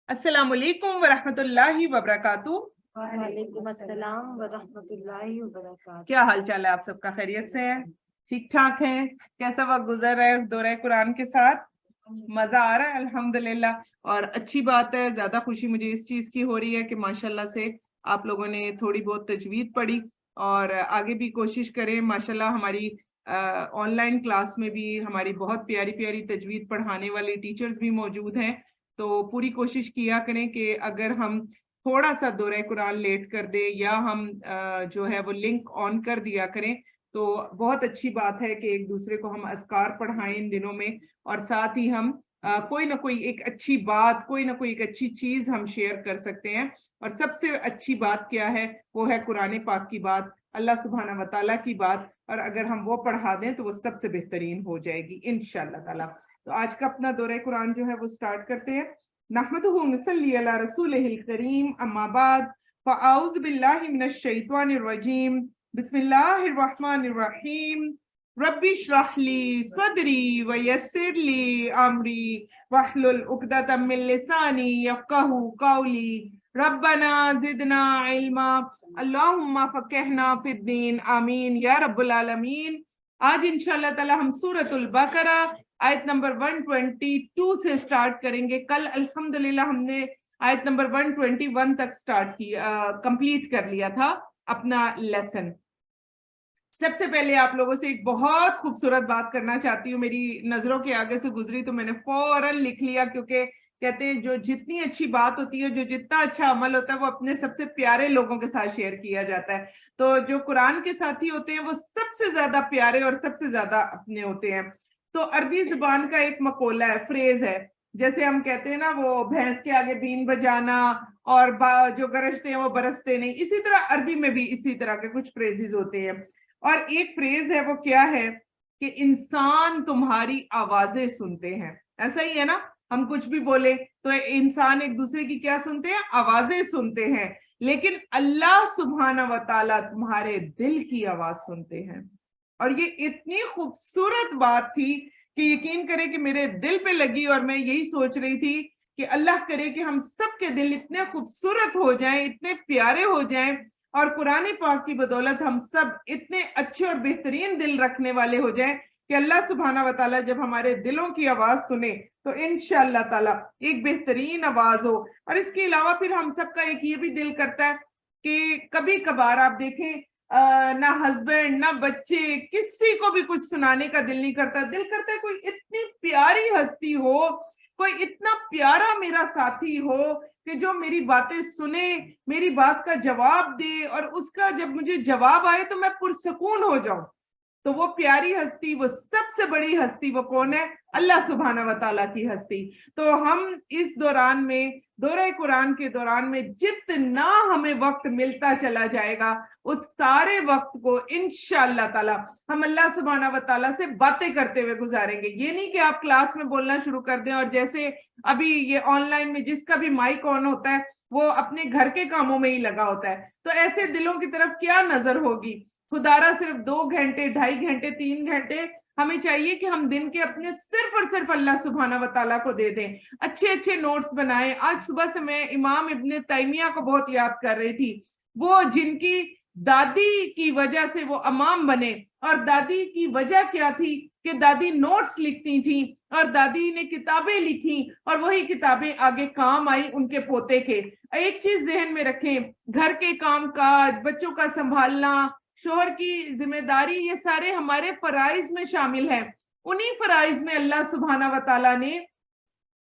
अस्सलाम वालेकुम वरहमतुल्लाहि वबरकातुहू। वालेकुम अस्सलाम वरहमतुल्लाहि वबरकातुहू। क्या हाल चाल है आप सबका? खैरियत से है? ठीक ठाक है? कैसा वक्त गुजर रहा है दौरे कुरान के साथ? मजा आ रहा है? अल्हम्दुलिल्लाह। और अच्छी बात है, ज्यादा खुशी मुझे इस चीज की हो रही है कि माशाल्लाह से आप लोगों ने थोड़ी बहुत तजवीद पढ़ी और आगे भी कोशिश करें। माशाल्लाह हमारी ऑनलाइन क्लास में भी हमारी बहुत प्यारी प्यारी तजवीद पढ़ाने वाले टीचर्स भी मौजूद हैं। तो पूरी कोशिश किया करें कि अगर हम थोड़ा सा दौरे कुरान लेट कर दे या हम जो है वो लिंक ऑन कर दिया करें तो बहुत अच्छी बात है कि एक दूसरे को हम अस्कार पढ़ाएं इन दिनों में। और साथ ही हम कोई ना कोई एक अच्छी बात, कोई ना कोई एक अच्छी चीज हम शेयर कर सकते हैं। और सबसे अच्छी बात क्या है? वो है कुरान पाक की बात, अल्लाह सुब्हाना व तआला की बात। और अगर हम वो पढ़ा दें तो वो सबसे बेहतरीन हो जाएगी इंशाअल्लाह ताला। तो आज का अपना दौरे कुरान जो है वो स्टार्ट करते हैं। नहमदुहु व नसल्ली अला रसूलिहिल करीम, अम्मा बाद, फ़अऊज़ु बिल्लाहि मिनश शैतानिर रजीम, बिस्मिल्लाहिर रहमानिर रहीम। रब्बी इश्रह ली सदरी व यस्सिर ली अमरी वहलुल उक़दतम मिन लिसानी यफ़क़हू क़ौली रब्बना ज़िदना इल्मा अल्लाहुम्मा फ़क़िहना फ़िद्दीन आमीन या रब्बुल आलमीन। आज इंशाअल्लाह ताला हम सूरतुल बकरा आयत नंबर 122 से स्टार्ट करेंगे। कल अल्हम्दुलिल्लाह हमने आयत नंबर 121 तक कंप्लीट कर लिया था अपना लेसन। सबसे पहले आप लोगों से एक बहुत खूबसूरत बात करना चाहती हूँ। मेरी नजरों के आगे से गुजरी तो मैंने फौरन लिख लिया, क्योंकि कहते हैं जो जितनी अच्छी बात होती है, जो जितना अच्छा अमल होता है, वो अपने सबसे प्यारे लोगों के साथ शेयर किया जाता है। तो जो कुरान के साथी होते हैं वो सबसे ज्यादा प्यारे और सबसे ज्यादा अपने होते हैं। तो अरबी जुबान का एक मकोला है, फ्रेज है, जैसे हम कहते हैं ना, वो भैंस के आगे बीन बजाना और जो गरजते हैं वो बरसते नहीं। इसी तरह अरबी में भी इसी तरह के कुछ फ्रेजेस होते हैं। और एक फ्रेज है, वो क्या है कि इंसान तुम्हारी आवाजें सुनते हैं। ऐसा ही है ना, हम कुछ भी बोले तो इंसान एक दूसरे की क्या सुनते हैं? आवाजें सुनते हैं। लेकिन अल्लाह सुब्हाना व ताला तुम्हारे दिल की आवाज सुनते हैं। और ये इतनी खूबसूरत बात थी कि यकीन करें कि मेरे दिल पे लगी। और मैं यही सोच रही थी कि अल्लाह करे कि हम सबके दिल इतने खूबसूरत हो जाएं, इतने प्यारे हो जाएं, और कुरान पाक की बदौलत हम सब इतने अच्छे और बेहतरीन दिल रखने वाले हो जाएं कि अल्लाह सुब्हाना व ताला जब हमारे दिलों की आवाज सुने तो इंशाअल्लाह ताला एक बेहतरीन आवाज हो। और इसके अलावा फिर हम सबका एक ये भी दिल करता है कि कभी कभार आप देखें, ना हस्बैंड ना बच्चे किसी को भी कुछ सुनाने का दिल नहीं करता। दिल करता है कोई इतनी प्यारी हस्ती हो, कोई इतना प्यारा मेरा साथी हो कि जो मेरी बातें सुने, मेरी बात का जवाब दे, और उसका जब मुझे जवाब आए तो मैं पुरसकून हो जाऊं। तो वो प्यारी हस्ती, वो सबसे बड़ी हस्ती, वो कौन है? अल्लाह सुब्हाना व ताला की हस्ती। तो हम इस दौरान में, दौरे कुरान के दौरान में, जितना हमें वक्त मिलता चला जाएगा उस सारे वक्त को इंशाअल्लाह ताला हम अल्लाह सुब्हाना व ताला से बातें करते हुए गुजारेंगे। ये नहीं कि आप क्लास में बोलना शुरू कर दें और जैसे अभी ये ऑनलाइन में जिसका भी माइक ऑन होता है वो अपने घर के कामों में ही लगा होता है, तो ऐसे दिलों की तरफ क्या नजर होगी? खुदारा सिर्फ 2 घंटे, 2.5 घंटे, 3 घंटे हमें चाहिए कि हम दिन के अपने सिर्फ और सिर्फ अल्लाह सुब्हाना व ताला को दे दें। अच्छे अच्छे नोट्स बनाएं। आज सुबह से मैं इमाम इब्ने तैमिया को बहुत याद कर रही थी, वो जिनकी दादी की वजह से वो इमाम बने। और दादी की वजह क्या थी कि दादी नोट्स लिखती थी और दादी ने किताबें लिखी और वही किताबें आगे काम आई उनके पोते के। एक चीज जहन में रखें, घर के काम काज, बच्चों का संभालना, शोहर की जिम्मेदारी, ये सारे हमारे फराइज में शामिल हैं। उन्हीं फराइज में अल्लाह सुब्हाना व ताला ने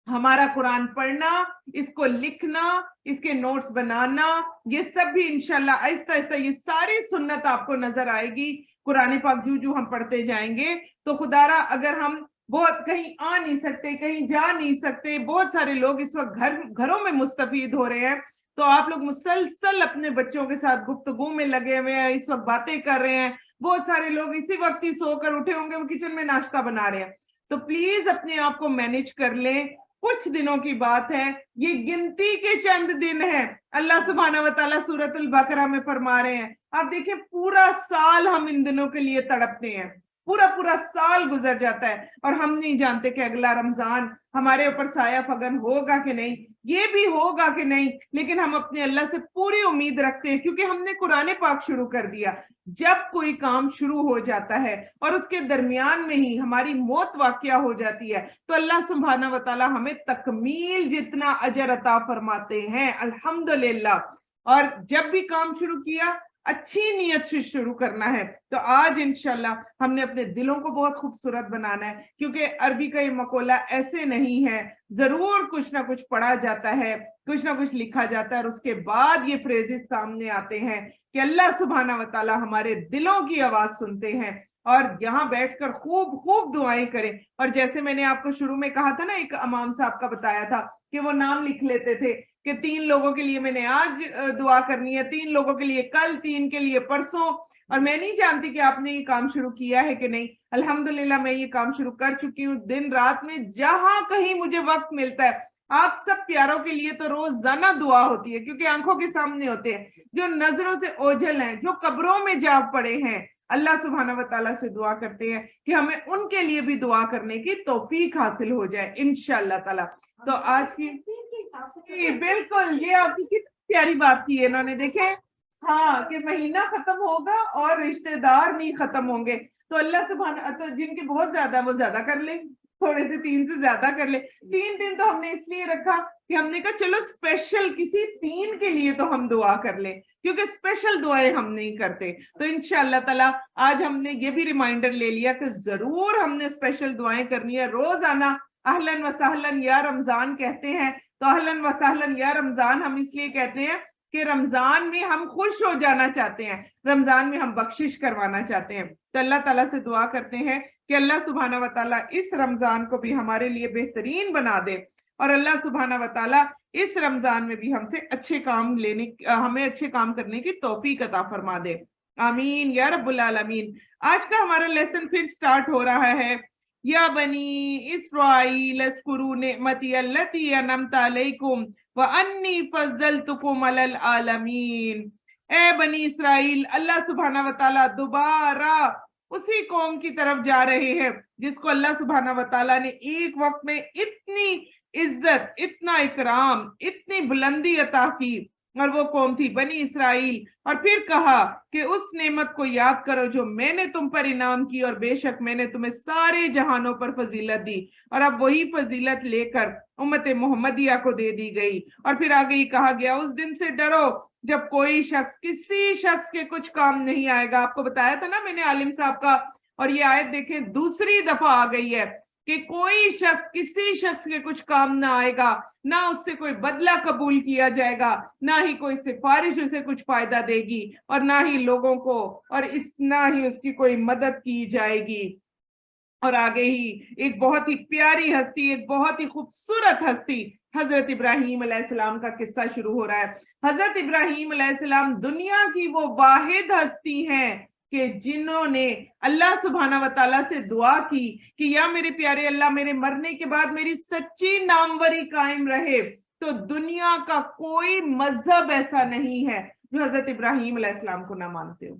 हमारा कुरान पढ़ना, इसको लिखना, इसके नोट्स बनाना, ये सब भी इंशाल्लाह आहिस्ता आहिस्ता ये सारी सुन्नत आपको नजर आएगी कुरान पाक जो हम पढ़ते जाएंगे। तो खुदारा अगर हम बहुत कहीं आ नहीं सकते, कहीं जा नहीं सकते, बहुत सारे लोग इस वक्त घरों में मुस्तफीद हो रहे हैं, तो आप लोग मुसलसल अपने बच्चों के साथ गुफ्तगू में लगे हुए हैं, इस वक्त बातें कर रहे हैं। बहुत सारे लोग इसी वक्त ही सोकर उठे होंगे, वो किचन में नाश्ता बना रहे हैं। तो प्लीज अपने आप को मैनेज कर लें। कुछ दिनों की बात है, ये गिनती के चंद दिन हैं। अल्लाह सुब्हाना व ताला सूरतुल बकरा में फरमा रहे हैं, आप देखें पूरा साल हम इन दिनों के लिए तड़पते हैं। पूरा पूरा साल गुजर जाता है और हम नहीं जानते कि अगला रमजान हमारे ऊपर साया फगन होगा कि नहीं, ये भी होगा कि नहीं, लेकिन हम अपने अल्लाह से पूरी उम्मीद रखते हैं क्योंकि हमने कुरान पाक शुरू कर दिया। जब कोई काम शुरू हो जाता है और उसके दरमियान में ही हमारी मौत वाक़या हो जाती है तो अल्लाह सुब्हाना व तआला हमें तकमील जितना अजर अता फरमाते हैं, अल्हम्दुलिल्लाह। और जब भी काम शुरू किया अच्छी नीयत से शुरू करना है। तो आज इंशाल्लाह हमने अपने दिलों को बहुत खूबसूरत बनाना है, क्योंकि अरबी का ये मकोला ऐसे नहीं है, जरूर कुछ ना कुछ पढ़ा जाता है, कुछ ना कुछ लिखा जाता है और उसके बाद ये फ्रेजेस सामने आते हैं कि अल्लाह सुब्हाना व तआला हमारे दिलों की आवाज सुनते हैं और यहाँ बैठकर खूब खूब दुआएं करें। और जैसे मैंने आपको शुरू में कहा था ना, एक इमाम साहब का बताया था कि वो नाम लिख लेते थे कि 3 लोगों के लिए मैंने आज दुआ करनी है, 3 लोगों के लिए कल, 3 के लिए परसों। और मैं नहीं जानती कि आपने ये काम शुरू किया है कि नहीं। अल्हम्दुलिल्लाह मैं ये काम शुरू कर चुकी हूँ। दिन रात में जहां कहीं मुझे वक्त मिलता है, आप सब प्यारों के लिए तो रोजाना दुआ होती है, क्योंकि आंखों के सामने होते हैं, जो नजरों से ओझल हैं, जो कब्रों में जा पड़े हैं। अल्लाह सुब्हाना व तआला से दुआ करते हैं कि हमें उनके लिए भी दुआ करने की तौफीक हासिल हो जाए इंशाअल्लाह ताला। तो आज की बिल्कुल, ये आपकी कितनी प्यारी बात की है इन्होंने, देखे हाँ कि महीना खत्म होगा और रिश्तेदार नहीं खत्म होंगे। तो अल्लाह सुब्हाना, तो जिनके बहुत ज्यादा वो ज्यादा कर ले, थोड़े से 3 से ज्यादा कर ले। 3 दिन तो हमने इसलिए रखा कि हमने कहा चलो स्पेशल किसी 3 के लिए तो हम दुआ कर ले, क्योंकि स्पेशल दुआएं हम नहीं करते। तो इंशाअल्लाह ताला आज हमने ये भी रिमाइंडर ले लिया कि जरूर हमने स्पेशल दुआएं करनी है रोजाना। अहलन व सहलन या रमजान कहते हैं, तो अहलन व सहलन या रमजान हम इसलिए कहते हैं कि रमजान में हम खुश हो जाना चाहते हैं, रमजान में हम बख्शिश करवाना चाहते हैं। तो अल्लाह ताला से दुआ करते हैं कि अल्लाह सुब्हाना व तआला इस रमजान को भी हमारे लिए बेहतरीन बना दे और अल्लाह सुब्हाना व तआला इस रमजान में भी हमसे अच्छे काम हमें अच्छे काम करने की तौफीक अता फरमा दे। आमीन या रब्बुल आलमीन। आज का हमारा लेसन फिर स्टार्ट हो रहा है। या बनी इस्राईल अस्कुरू निअमती अल्लती अनअमत अलैकुम व अन्नी फज़्ज़लतुकुम अलल आलमीन। ए बनी इस्राईल, अल्लाह सुब्हाना व तआला दोबारा उसी कौम की तरफ जा रहे हैं जिसको अल्लाह सुब्हाना व तआला ने एक वक्त में इतनी इज्जत, इतना इकराम, इतनी बुलंदी अता की, और वो कौम थी बनी इस्राईल। और फिर कहा कि उस नेमत को याद करो जो मैंने तुम पर इनाम की, और बेशक मैंने तुम्हें सारे जहानों पर फजीलत दी। और अब वही फजीलत लेकर उम्मत मोहम्मदिया को दे दी गई। और फिर आगे ही कहा गया उस दिन से डरो जब कोई शख्स किसी शख्स के कुछ काम नहीं आएगा। आपको बताया था ना मैंने आलिम साहब का, और ये आयत देखें दूसरी दफा आ गई है कि कोई शख्स किसी शख्स के कुछ काम ना आएगा, ना उससे कोई बदला कबूल किया जाएगा, ना ही कोई सिफारिश उसे कुछ फायदा देगी, और ना ही लोगों को और ना ही उसकी कोई मदद की जाएगी। और आगे ही एक बहुत ही प्यारी हस्ती, एक बहुत ही खूबसूरत हस्ती हजरत इब्राहीम अलैहिस्सलाम का किस्सा शुरू हो रहा है। हजरत इब्राहीम अलैहिस्सलाम दुनिया की वो वाहिद हस्ती हैं कि जिन्होंने अल्लाह सुब्हाना व तआला से दुआ की कि या मेरे प्यारे अल्लाह, मेरे मरने के बाद मेरी सच्ची नामवरी कायम रहे। तो दुनिया का कोई मजहब ऐसा नहीं है जो हजरत इब्राहीम अलैहिस्सलाम को ना मानते हो।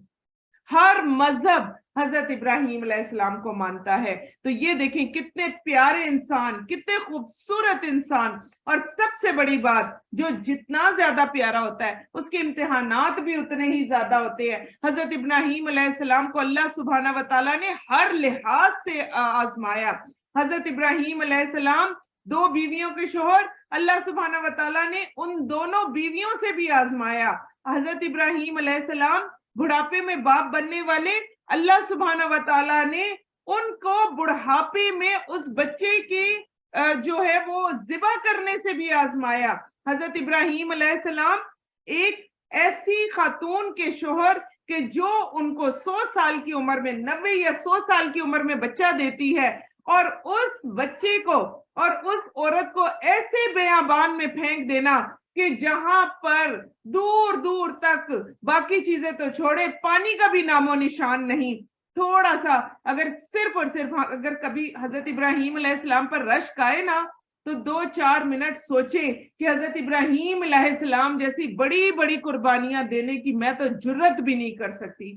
हर मजहब हजरत इब्राहीम अलैहिस्सलाम को मानता है। तो ये देखें कितने प्यारे इंसान, कितने खूबसूरत इंसान। और सबसे बड़ी बात, जो जितना ज्यादा प्यारा होता है उसके इम्तिहानात भी उतने ही ज्यादा होते हैं। हजरत इब्राहीम अलैहिस्सलाम को अल्लाह सुब्हाना व तआला ने हर लिहाज से आजमाया। हजरत इब्राहीम अलैहिस्सलाम 2 बीवियों के शोहर, अल्लाह सुब्हाना व तआला ने उन दोनों बीवियों से भी आजमाया। हजरत इब्राहीम अलैहिस्सलाम बुढ़ापे में बाप बनने वाले, अल्लाह सुब्हाना व तआला ने उनको बुढ़ापे में उस बच्चे की जो है वो ज़िबा करने से भी आजमाया। हजरत इब्राहीम अलैहिस्सलाम एक ऐसी खातून के शोहर के जो उनको 100 साल की उम्र में, 90 या 100 साल की उम्र में बच्चा देती है, और उस बच्चे को और उस औरत को ऐसे बेयाबान में फेंक देना कि जहां पर दूर दूर तक बाकी चीजें तो छोड़े, पानी का भी नामो निशान नहीं। थोड़ा सा अगर सिर्फ और सिर्फ अगर कभी हजरत इब्राहीम अलैहिस्सलाम पर रश्क आए ना, तो 2-4 मिनट सोचे कि हजरत इब्राहीम अलैहिस्सलाम जैसी बड़ी बड़ी कुर्बानियां देने की मैं तो जुर्रत भी नहीं कर सकती।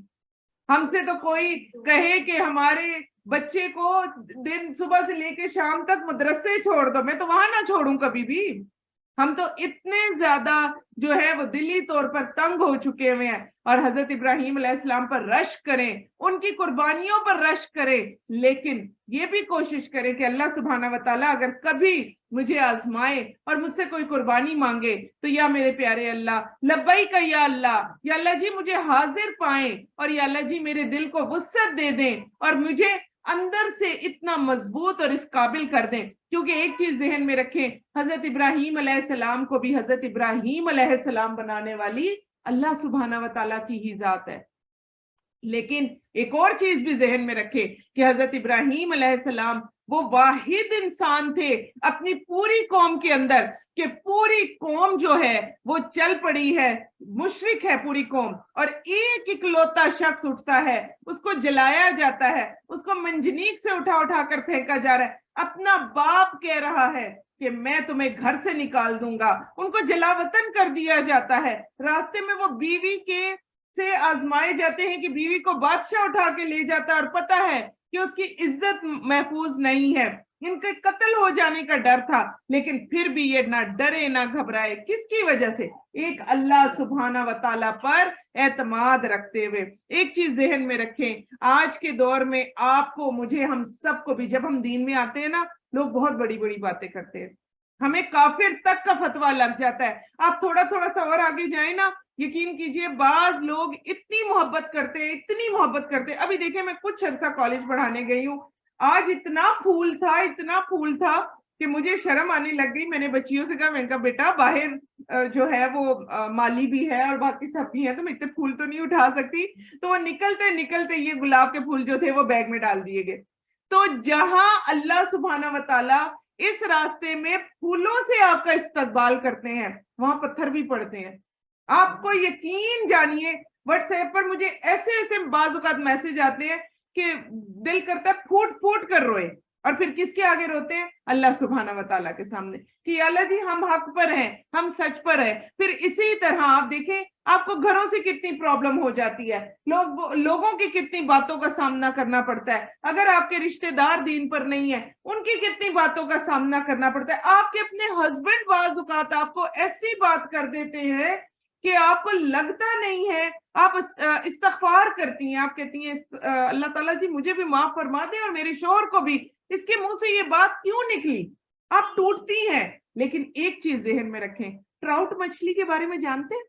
ہم سے تو کوئی کہے کہ ہمارے بچے کو دن صبح سے لے کے شام تک مدرسے چھوڑ دو، میں تو وہاں نہ چھوڑوں کبھی بھی۔ ہم تو اتنے زیادہ جو ہے وہ دلی طور پر تنگ ہو چکے ہوئے ہیں، اور حضرت ابراہیم علیہ السلام پر رشک کریں، ان کی قربانیوں پر رشک کریں، لیکن یہ بھی کوشش کریں کہ اللہ سبحانہ وتعالیٰ اگر کبھی مجھے آزمائے اور مجھ سے کوئی قربانی مانگے تو یا میرے پیارے اللہ لبیک یا اللہ جی مجھے حاضر پائیں، اور یا اللہ جی میرے دل کو وسعت دے دیں اور مجھے اندر سے اتنا مضبوط اور اس قابل کر دیں۔ کیونکہ ایک چیز ذہن میں رکھیں، حضرت ابراہیم علیہ السلام کو بھی حضرت ابراہیم علیہ السلام بنانے والی اللہ سبحانہ وتعالیٰ کی ہی ذات ہے۔ لیکن ایک اور چیز بھی ذہن میں رکھے کہ حضرت ابراہیم علیہ السلام وہ واحد انسان تھے اپنی پوری قوم کے اندر کہ پوری قوم جو ہے وہ چل پڑی ہے، مشرک ہے پوری قوم، اور ایک اکلوتا شخص اٹھتا ہے، اس کو جلایا جاتا ہے، اس کو منجنیق سے اٹھا کر پھینکا جا رہا ہے، اپنا باپ کہہ رہا ہے کہ میں تمہیں گھر سے نکال دوں گا، ان کو جلا وطن کر دیا جاتا ہے، راستے میں وہ بیوی کے سے آزمائے جاتے ہیں کہ بیوی کو بادشاہ اٹھا کے لے جاتا ہے اور پتہ ہے کہ اس کی عزت محفوظ نہیں ہے، ان کے قتل ہو جانے کا ڈر تھا، لیکن پھر بھی یہ نہ ڈرے نہ گھبرائے، کس کی وجہ سے؟ ایک اللہ سبحانہ وتعالی پر اعتماد رکھتے ہوئے۔ ایک چیز ذہن میں رکھیں، آج کے دور میں آپ کو، مجھے، ہم سب کو بھی، جب ہم دین میں آتے ہیں نا، لوگ بہت بڑی بڑی باتیں کرتے ہیں، ہمیں کافر تک کا فتویٰ لگ جاتا ہے۔ آپ تھوڑا سا اور آگے جائیں نا، یقین کیجئے بعض لوگ اتنی محبت کرتے ہیں، اتنی محبت کرتے ہیں۔ ابھی دیکھیں میں کچھ عرصہ کالج پڑھانے گئی ہوں، آج اتنا پھول تھا کہ مجھے شرم آنے لگ گئی۔ میں نے بچیوں سے کہا، میں نے کہا بیٹا باہر جو ہے وہ مالی بھی ہے اور باقی سب بھی ہیں، تو میں اتنے پھول تو نہیں اٹھا سکتی، تو وہ نکلتے یہ گلاب کے پھول جو تھے وہ بیگ میں ڈال دیے گئے۔ تو جہاں اللہ سبحانہ وتعالی اس راستے میں پھولوں سے آپ کا استقبال کرتے ہیں، وہاں پتھر بھی پڑتے ہیں۔ آپ کو یقین جانیے، واٹس ایپ پر مجھے ایسے بعض اوقات میسج آتے ہیں کہ دل کرتا ہے پھوٹ کر روئے، اور پھر کس کے آگے روتے ہیں؟ اللہ سبحانہ وتعالیٰ کے سامنے، کہ یا اللہ جی ہم حق پر ہیں، ہم سچ پر ہیں۔ پھر اسی طرح آپ دیکھیں آپ کو گھروں سے کتنی پرابلم ہو جاتی ہے، لوگوں کی کتنی باتوں کا سامنا کرنا پڑتا ہے، اگر آپ کے رشتہ دار دین پر نہیں ہیں ان کی کتنی باتوں کا سامنا کرنا پڑتا ہے۔ آپ کے اپنے ہسبینڈ بعض اوقات آپ کو ایسی بات کر دیتے ہیں کہ آپ کو لگتا نہیں ہے، آپ استغفار کرتی ہیں، آپ کہتی ہیں اللہ تعالیٰ جی مجھے بھی معاف فرما دیں اور میرے شوہر کو بھی، اس کے منہ سے یہ بات کیوں نکلی؟ آپ ٹوٹتی ہیں۔ لیکن ایک چیز ذہن میں رکھیں، ٹراؤٹ مچھلی کے بارے میں جانتے ہیں؟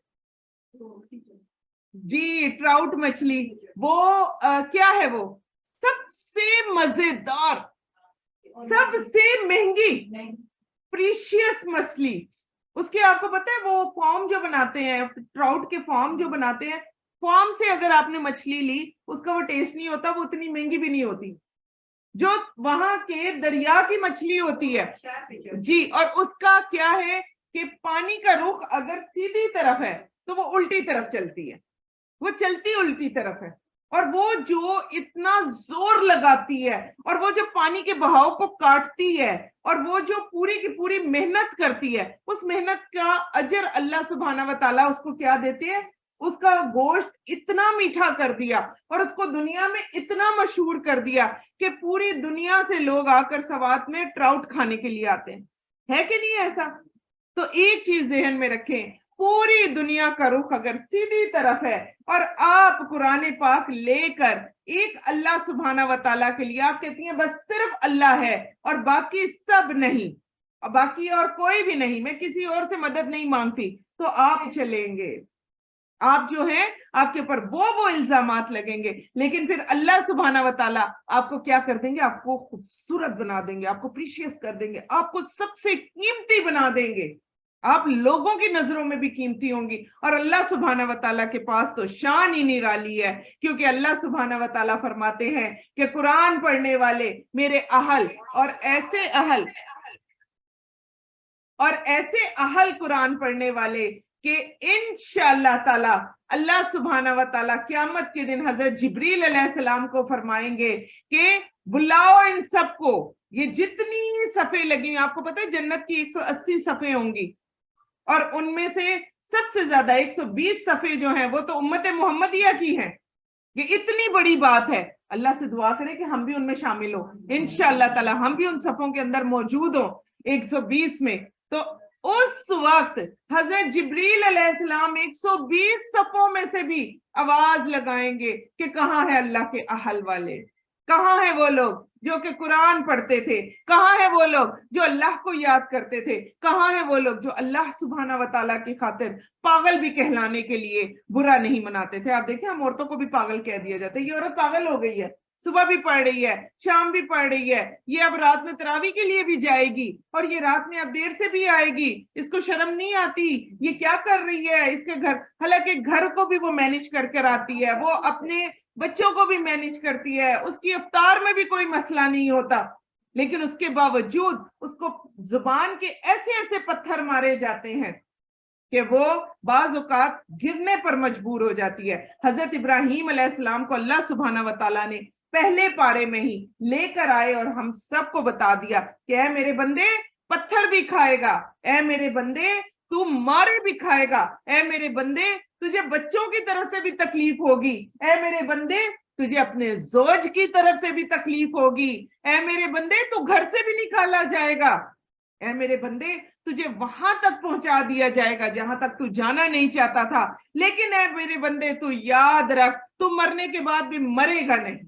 جی ٹراؤٹ مچھلی، وہ کیا ہے؟ وہ سب سے مزیدار، سب سے مہنگی پریشیس مچھلی، اس کے آپ کو پتہ ہے وہ فارم جو بناتے ہیں، ٹراؤٹ کے فارم جو بناتے ہیں، فارم سے اگر آپ نے مچھلی لی اس کا وہ ٹیسٹ نہیں ہوتا، وہ اتنی مہنگی بھی نہیں ہوتی جو وہاں کے دریا کی مچھلی ہوتی ہے۔ جی، اور اس کا کیا ہے کہ پانی کا رخ اگر سیدھی طرف ہے تو وہ الٹی طرف چلتی ہے، وہ چلتی الٹی طرف ہے، اور وہ جو اتنا زور لگاتی ہے اور وہ جو پانی کے بہاؤ کو کاٹتی ہے اور وہ جو پوری کی پوری محنت کرتی ہے، اس محنت کا اجر اللہ سبحانہ وتعالیٰ اس کو کیا دیتے ہیں؟ اس کا گوشت اتنا میٹھا کر دیا اور اس کو دنیا میں اتنا مشہور کر دیا کہ پوری دنیا سے لوگ آ کر سوات میں ٹراؤٹ کھانے کے لیے آتے ہیں، ہے کہ نہیں ایسا؟ تو ایک چیز ذہن میں رکھیں، پوری دنیا کا رخ اگر سیدھی طرف ہے اور آپ قرآن پاک لے کر ایک اللہ سبحانہ وتعالیٰ کے لیے آپ کہتی ہیں بس صرف اللہ ہے اور باقی سب نہیں، باقی اور کوئی بھی نہیں، میں کسی اور سے مدد نہیں مانگتی، تو آپ چلیں گے، آپ جو ہیں آپ کے اوپر وہ الزامات لگیں گے، لیکن پھر اللہ سبحانہ وتعالیٰ آپ کو کیا کر دیں گے؟ آپ کو خوبصورت بنا دیں گے، آپ کو پریشیس کر دیں گے، آپ کو سب سے قیمتی بنا دیں گے، آپ لوگوں کی نظروں میں بھی قیمتی ہوں گی، اور اللہ سبحانہ وتعالیٰ کے پاس تو شان ہی نرالی ہے، کیونکہ اللہ سبحانہ وتعالیٰ فرماتے ہیں کہ قرآن پڑھنے والے میرے اہل اور ایسے اہل قرآن پڑھنے والے کہ انشاءاللہ تعالی اللہ سبحانہ وتعالی قیامت کے دن حضرت جبریل علیہ السلام کو فرمائیں گے کہ بلاؤ ان سب کو، یہ جتنی صفحے لگی ہیں، آپ کو پتہ ہے جنت کی 180 صفحے ہوں گی، اور ان میں سے سب سے زیادہ 120 صفحے جو ہیں وہ تو امت محمدیہ کی ہیں، کہ اتنی بڑی بات ہے. اللہ سے دعا کرے کہ ہم بھی ان میں شامل ہوں انشاءاللہ تعالی, ہم بھی ان صفوں کے اندر موجود ہوں 120 میں. تو اس وقت حضرت جبریل علیہ السلام 120 صفوں میں سے بھی آواز لگائیں گے کہ کہاں ہے اللہ کے اہل والے, کہاں ہیں وہ لوگ جو کہ قرآن پڑھتے تھے, کہاں ہیں وہ لوگ جو اللہ کو یاد کرتے تھے, کہاں ہیں وہ لوگ جو اللہ سبحانہ و تعالیٰ کی خاطر پاگل بھی کہلانے کے لیے برا نہیں مناتے تھے. آپ دیکھیں ہم عورتوں کو بھی پاگل کہہ دیا جاتا ہے, یہ عورت پاگل ہو گئی ہے, صبح بھی پڑھ رہی ہے, شام بھی پڑھ رہی ہے, یہ اب رات میں تراویح کے لیے بھی جائے گی, اور یہ رات میں اب دیر سے بھی آئے گی, اس کو شرم نہیں آتی, یہ کیا کر رہی ہے اس کے گھر, حالانکہ گھر کو بھی وہ مینج کر کے آتی ہے, وہ اپنے بچوں کو بھی مینج کرتی ہے, اس کی افطار میں بھی کوئی مسئلہ نہیں ہوتا, لیکن اس کے باوجود اس کو زبان کے ایسے ایسے پتھر مارے جاتے ہیں کہ وہ بعض اوقات گرنے پر مجبور ہو جاتی ہے. حضرت ابراہیم علیہ السلام کو اللہ سبحانہ و تعالیٰ نے پہلے پارے میں ہی لے کر آئے اور ہم سب کو بتا دیا کہ اے میرے بندے پتھر بھی کھائے گا, اے میرے بندے تو مارے بھی کھائے گا, اے میرے بندے تجھے بچوں کی طرف سے بھی تکلیف ہوگی, اے میرے بندے تجھے اپنے زوج کی طرف سے بھی تکلیف ہوگی, اے میرے بندے تو گھر سے بھی نکالا جائے گا, اے میرے بندے تجھے وہاں تک پہنچا دیا جائے گا جہاں تک تو جانا نہیں چاہتا تھا, لیکن اے میرے بندے تو یاد رکھ تو مرنے کے بعد بھی مرے گا نہیں.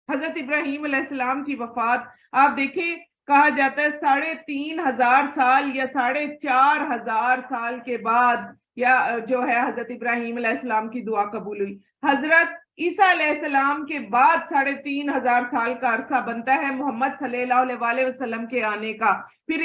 حضرت ابراہیم علیہ السلام کی وفات آپ دیکھیں, کہا جاتا ہے 3500 سال یا 4500 سال کے بعد یا جو ہے حضرت ابراہیم علیہ السلام کی دعا قبول ہوئی. حضرت عیسیٰ علیہ السلام کے بعد 3500 سال کا عرصہ بنتا ہے محمد صلی اللہ علیہ وسلم کے آنے کا. پھر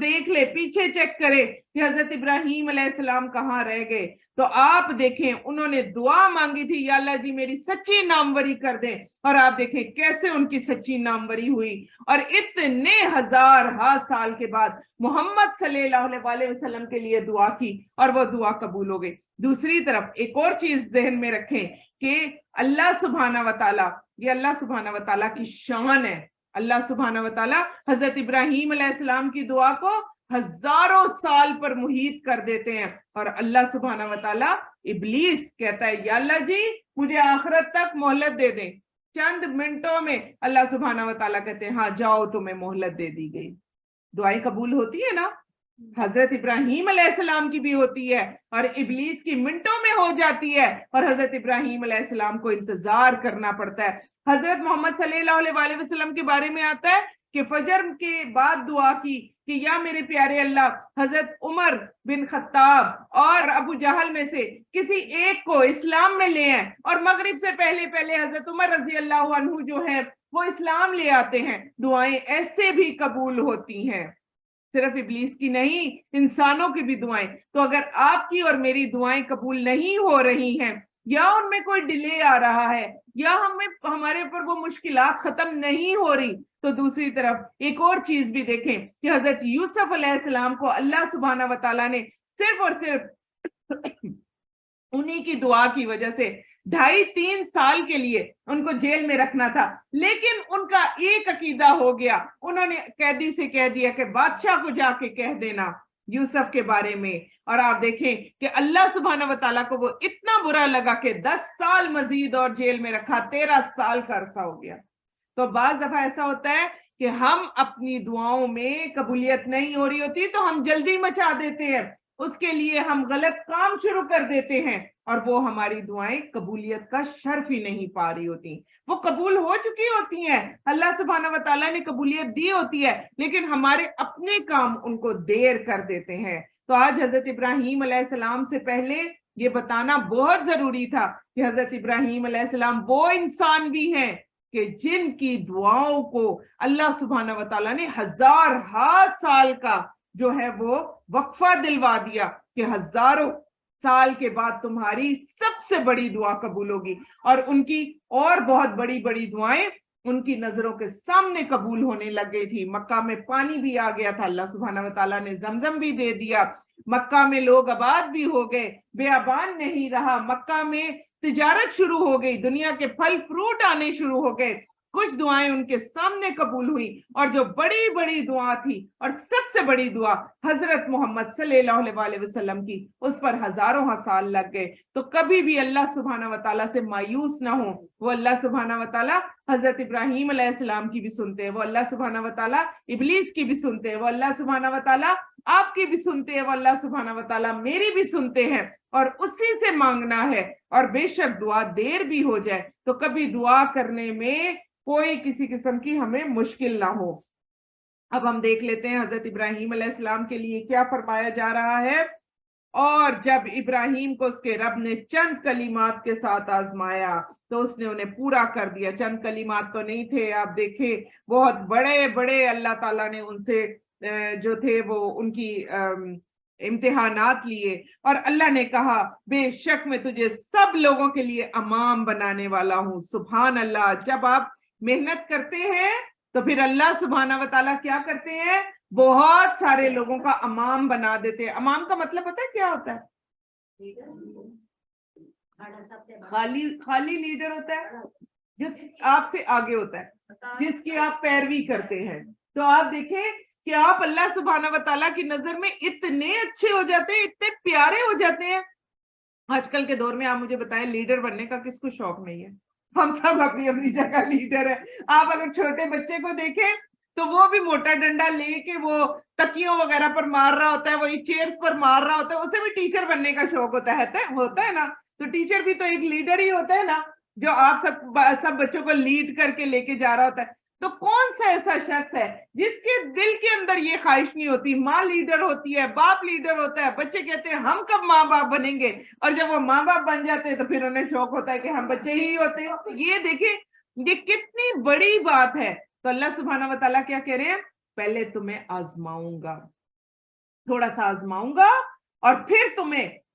دیکھ لے, پیچھے چیک کرے کہ حضرت ابراہیم علیہ السلام کہاں رہ گئے, تو آپ دیکھیں انہوں نے دعا مانگی تھی یا اللہ جی میری سچی ناموری کر دیں, اور آپ دیکھیں کیسے ان کی سچی ناموری ہوئی, اور اتنے ہزار سال کے بعد محمد صلی اللہ علیہ وسلم کے لیے دعا کی اور وہ دعا قبول ہو گئی. دوسری طرف ایک اور چیز ذہن میں رکھیں کہ اللہ سبحانہ و تعالیٰ, یہ اللہ سبحانہ و تعالیٰ کی شان ہے. اللہ سبحانہ و تعالیٰ حضرت ابراہیم علیہ السلام کی دعا کو ہزاروں سال پر محیط کر دیتے ہیں, اور اللہ سبحانہ و تعالیٰ ابلیس کہتا ہے یا اللہ جی مجھے آخرت تک مہلت دے دیں, چند منٹوں میں اللہ سبحانہ و تعالیٰ کہتے ہیں ہاں جاؤ تمہیں مہلت دے دی گئی. دعائیں قبول ہوتی ہے نا, حضرت ابراہیم علیہ السلام کی بھی ہوتی ہے اور ابلیس کی منٹوں میں ہو جاتی ہے, اور حضرت ابراہیم علیہ السلام کو انتظار کرنا پڑتا ہے. حضرت محمد صلی اللہ علیہ وسلم کے بارے میں آتا ہے کہ فجر کے بعد دعا کی کہ یا میرے پیارے اللہ, حضرت عمر بن خطاب اور ابو جہل میں سے کسی ایک کو اسلام میں لے آئیں, اور مغرب سے پہلے حضرت عمر رضی اللہ عنہ جو ہے وہ اسلام لے آتے ہیں. دعائیں ایسے بھی قبول ہوتی ہیں, صرف ابلیس کی نہیں, انسانوں کی بھی دعائیں. تو اگر آپ کی اور میری دعائیں قبول نہیں ہو رہی ہیں, یا ان میں کوئی ڈیلے آ رہا ہے, یا ہمارے اوپر وہ مشکلات ختم نہیں ہو رہی, تو دوسری طرف ایک اور چیز بھی دیکھیں کہ حضرت یوسف علیہ السلام کو اللہ سبحانہ و تعالیٰ نے صرف اور صرف انہی کی دعا کی وجہ سے 2.5-3 سال کے لیے ان کو جیل میں رکھنا تھا, لیکن ان کا ایک عقیدہ ہو گیا, انہوں نے قیدی سے کہہ دیا کہ بادشاہ کو جا کے کہہ دینا یوسف کے بارے میں. اور آپ دیکھیں کہ اللہ سبحانہ و تعالیٰ کو وہ اتنا برا لگا کہ 10 سال مزید اور جیل میں رکھا, 13 سال کا عرصہ ہو گیا. تو بعض دفعہ ایسا ہوتا ہے کہ ہم اپنی دعاؤں میں قبولیت نہیں ہو رہی ہوتی تو ہم جلدی مچا دیتے ہیں, اس کے لیے ہم غلط کام شروع کر دیتے ہیں, اور وہ ہماری دعائیں قبولیت کا شرف ہی نہیں پا رہی ہوتی. وہ قبول ہو چکی ہوتی ہیں, اللہ سبحانہ و تعالیٰ نے قبولیت دی ہوتی ہے, لیکن ہمارے اپنے کام ان کو دیر کر دیتے ہیں. تو آج حضرت ابراہیم علیہ السلام سے پہلے یہ بتانا بہت ضروری تھا کہ حضرت ابراہیم علیہ السلام وہ انسان بھی ہیں کہ جن کی دعاؤں کو اللہ سبحانہ و تعالیٰ نے 1000 سال کا جو ہے وہ وقفہ دلوا دیا کہ ہزاروں سال کے بعد تمہاری سب سے بڑی دعا قبول ہوگی. اور ان کی اور بہت بڑی بڑی دعائیں ان کی نظروں کے سامنے قبول ہونے لگ گئی تھی. مکہ میں پانی بھی آ گیا تھا, اللہ سبحانہ و تعالیٰ نے زمزم بھی دے دیا, مکہ میں لوگ آباد بھی ہو گئے, بیابان نہیں رہا, مکہ میں تجارت شروع ہو گئی, دنیا کے پھل فروٹ آنے شروع ہو گئے, कुछ दुआएं उनके सामने कबूल हुई, और जो बड़ी बड़ी दुआ थी और सबसे बड़ी दुआ हजरत मोहम्मद सल्लल्लाहु अलैहि वसल्लम की, उस पर हजारों साल लग गए। तो कभी भी अल्लाह सुब्हाना व तआला से मायूस ना हो। वो अल्लाह सुब्हाना व तआला हजरत इब्राहीम अलैहिस्सलाम की भी सुनते हैं, वो अल्लाह सुब्हाना व तआला इब्लीस की भी सुनते हैं, वो अल्लाह सुब्हाना व तआला आपकी भी सुनते हैं, वो अल्लाह सुब्हाना व तआला मेरी भी सुनते हैं, और उसी से मांगना है। और बेशक दुआ देर भी हो जाए तो कभी दुआ करने में कोई किसी किस्म की हमें मुश्किल ना हो। अब हम देख लेते हैं हजरत इब्राहीम अलैहिस्सलाम के लिए क्या फरमाया जा रहा है। और जब इब्राहीम को उसके रब ने चंद कलिमात के साथ आजमाया तो उसने उन्हें पूरा कर दिया। चंद कलिमात तो नहीं थे, आप देखें बहुत बड़े बड़े अल्लाह ताला ने उनसे जो थे वो उनकी इम्तिहानात लिए, और अल्लाह ने कहा बेशक मैं तुझे सब लोगों के लिए अमाम बनाने वाला हूँ। सुभान अल्लाह। जब आप मेहनत करते हैं तो फिर अल्लाह सुब्हाना व तआला क्या करते हैं, बहुत सारे लोगों का अमाम बना देते हैं। अमाम का मतलब पता है क्या होता है? खाली खाली लीडर होता है जिस आपसे आगे होता है, जिसकी आप पैरवी करते हैं। तो आप देखें कि आप अल्लाह सुब्हाना व तआला की नजर में इतने अच्छे हो जाते हैं, इतने प्यारे हो जाते हैं। आजकल के दौर में आप मुझे बताएं, लीडर बनने का किसको शौक नहीं है? हम सब अपनी अपनी जगह लीडर है। आप अगर छोटे बच्चे को देखें तो वो भी मोटा डंडा लेके वो तकियों वगैरह पर मार रहा होता है, वो चेयर्स पर मार रहा होता है, उसे भी टीचर बनने का शौक होता है ना। तो टीचर भी तो एक लीडर ही होता है ना, जो आप सब बच्चों को लीड करके लेके जा रहा होता है। तो कौन सा ऐसा शख्स है जिसके दिल के अंदर ये ख्वाहिश नहीं होती? माँ लीडर होती है, बाप लीडर होता है, बच्चे कहते हैं हम कब माँ बाप बनेंगे, और जब वो माँ बाप बन जाते हैं तो फिर उन्हें शौक होता है कि हम बच्चे ही होते हैं। ये देखिए ये कितनी बड़ी बात है। तो अल्लाह सुब्हाना व तआला क्या कह रहे हैं, पहले तुम्हें आजमाऊंगा, थोड़ा सा आजमाऊंगा, और फिर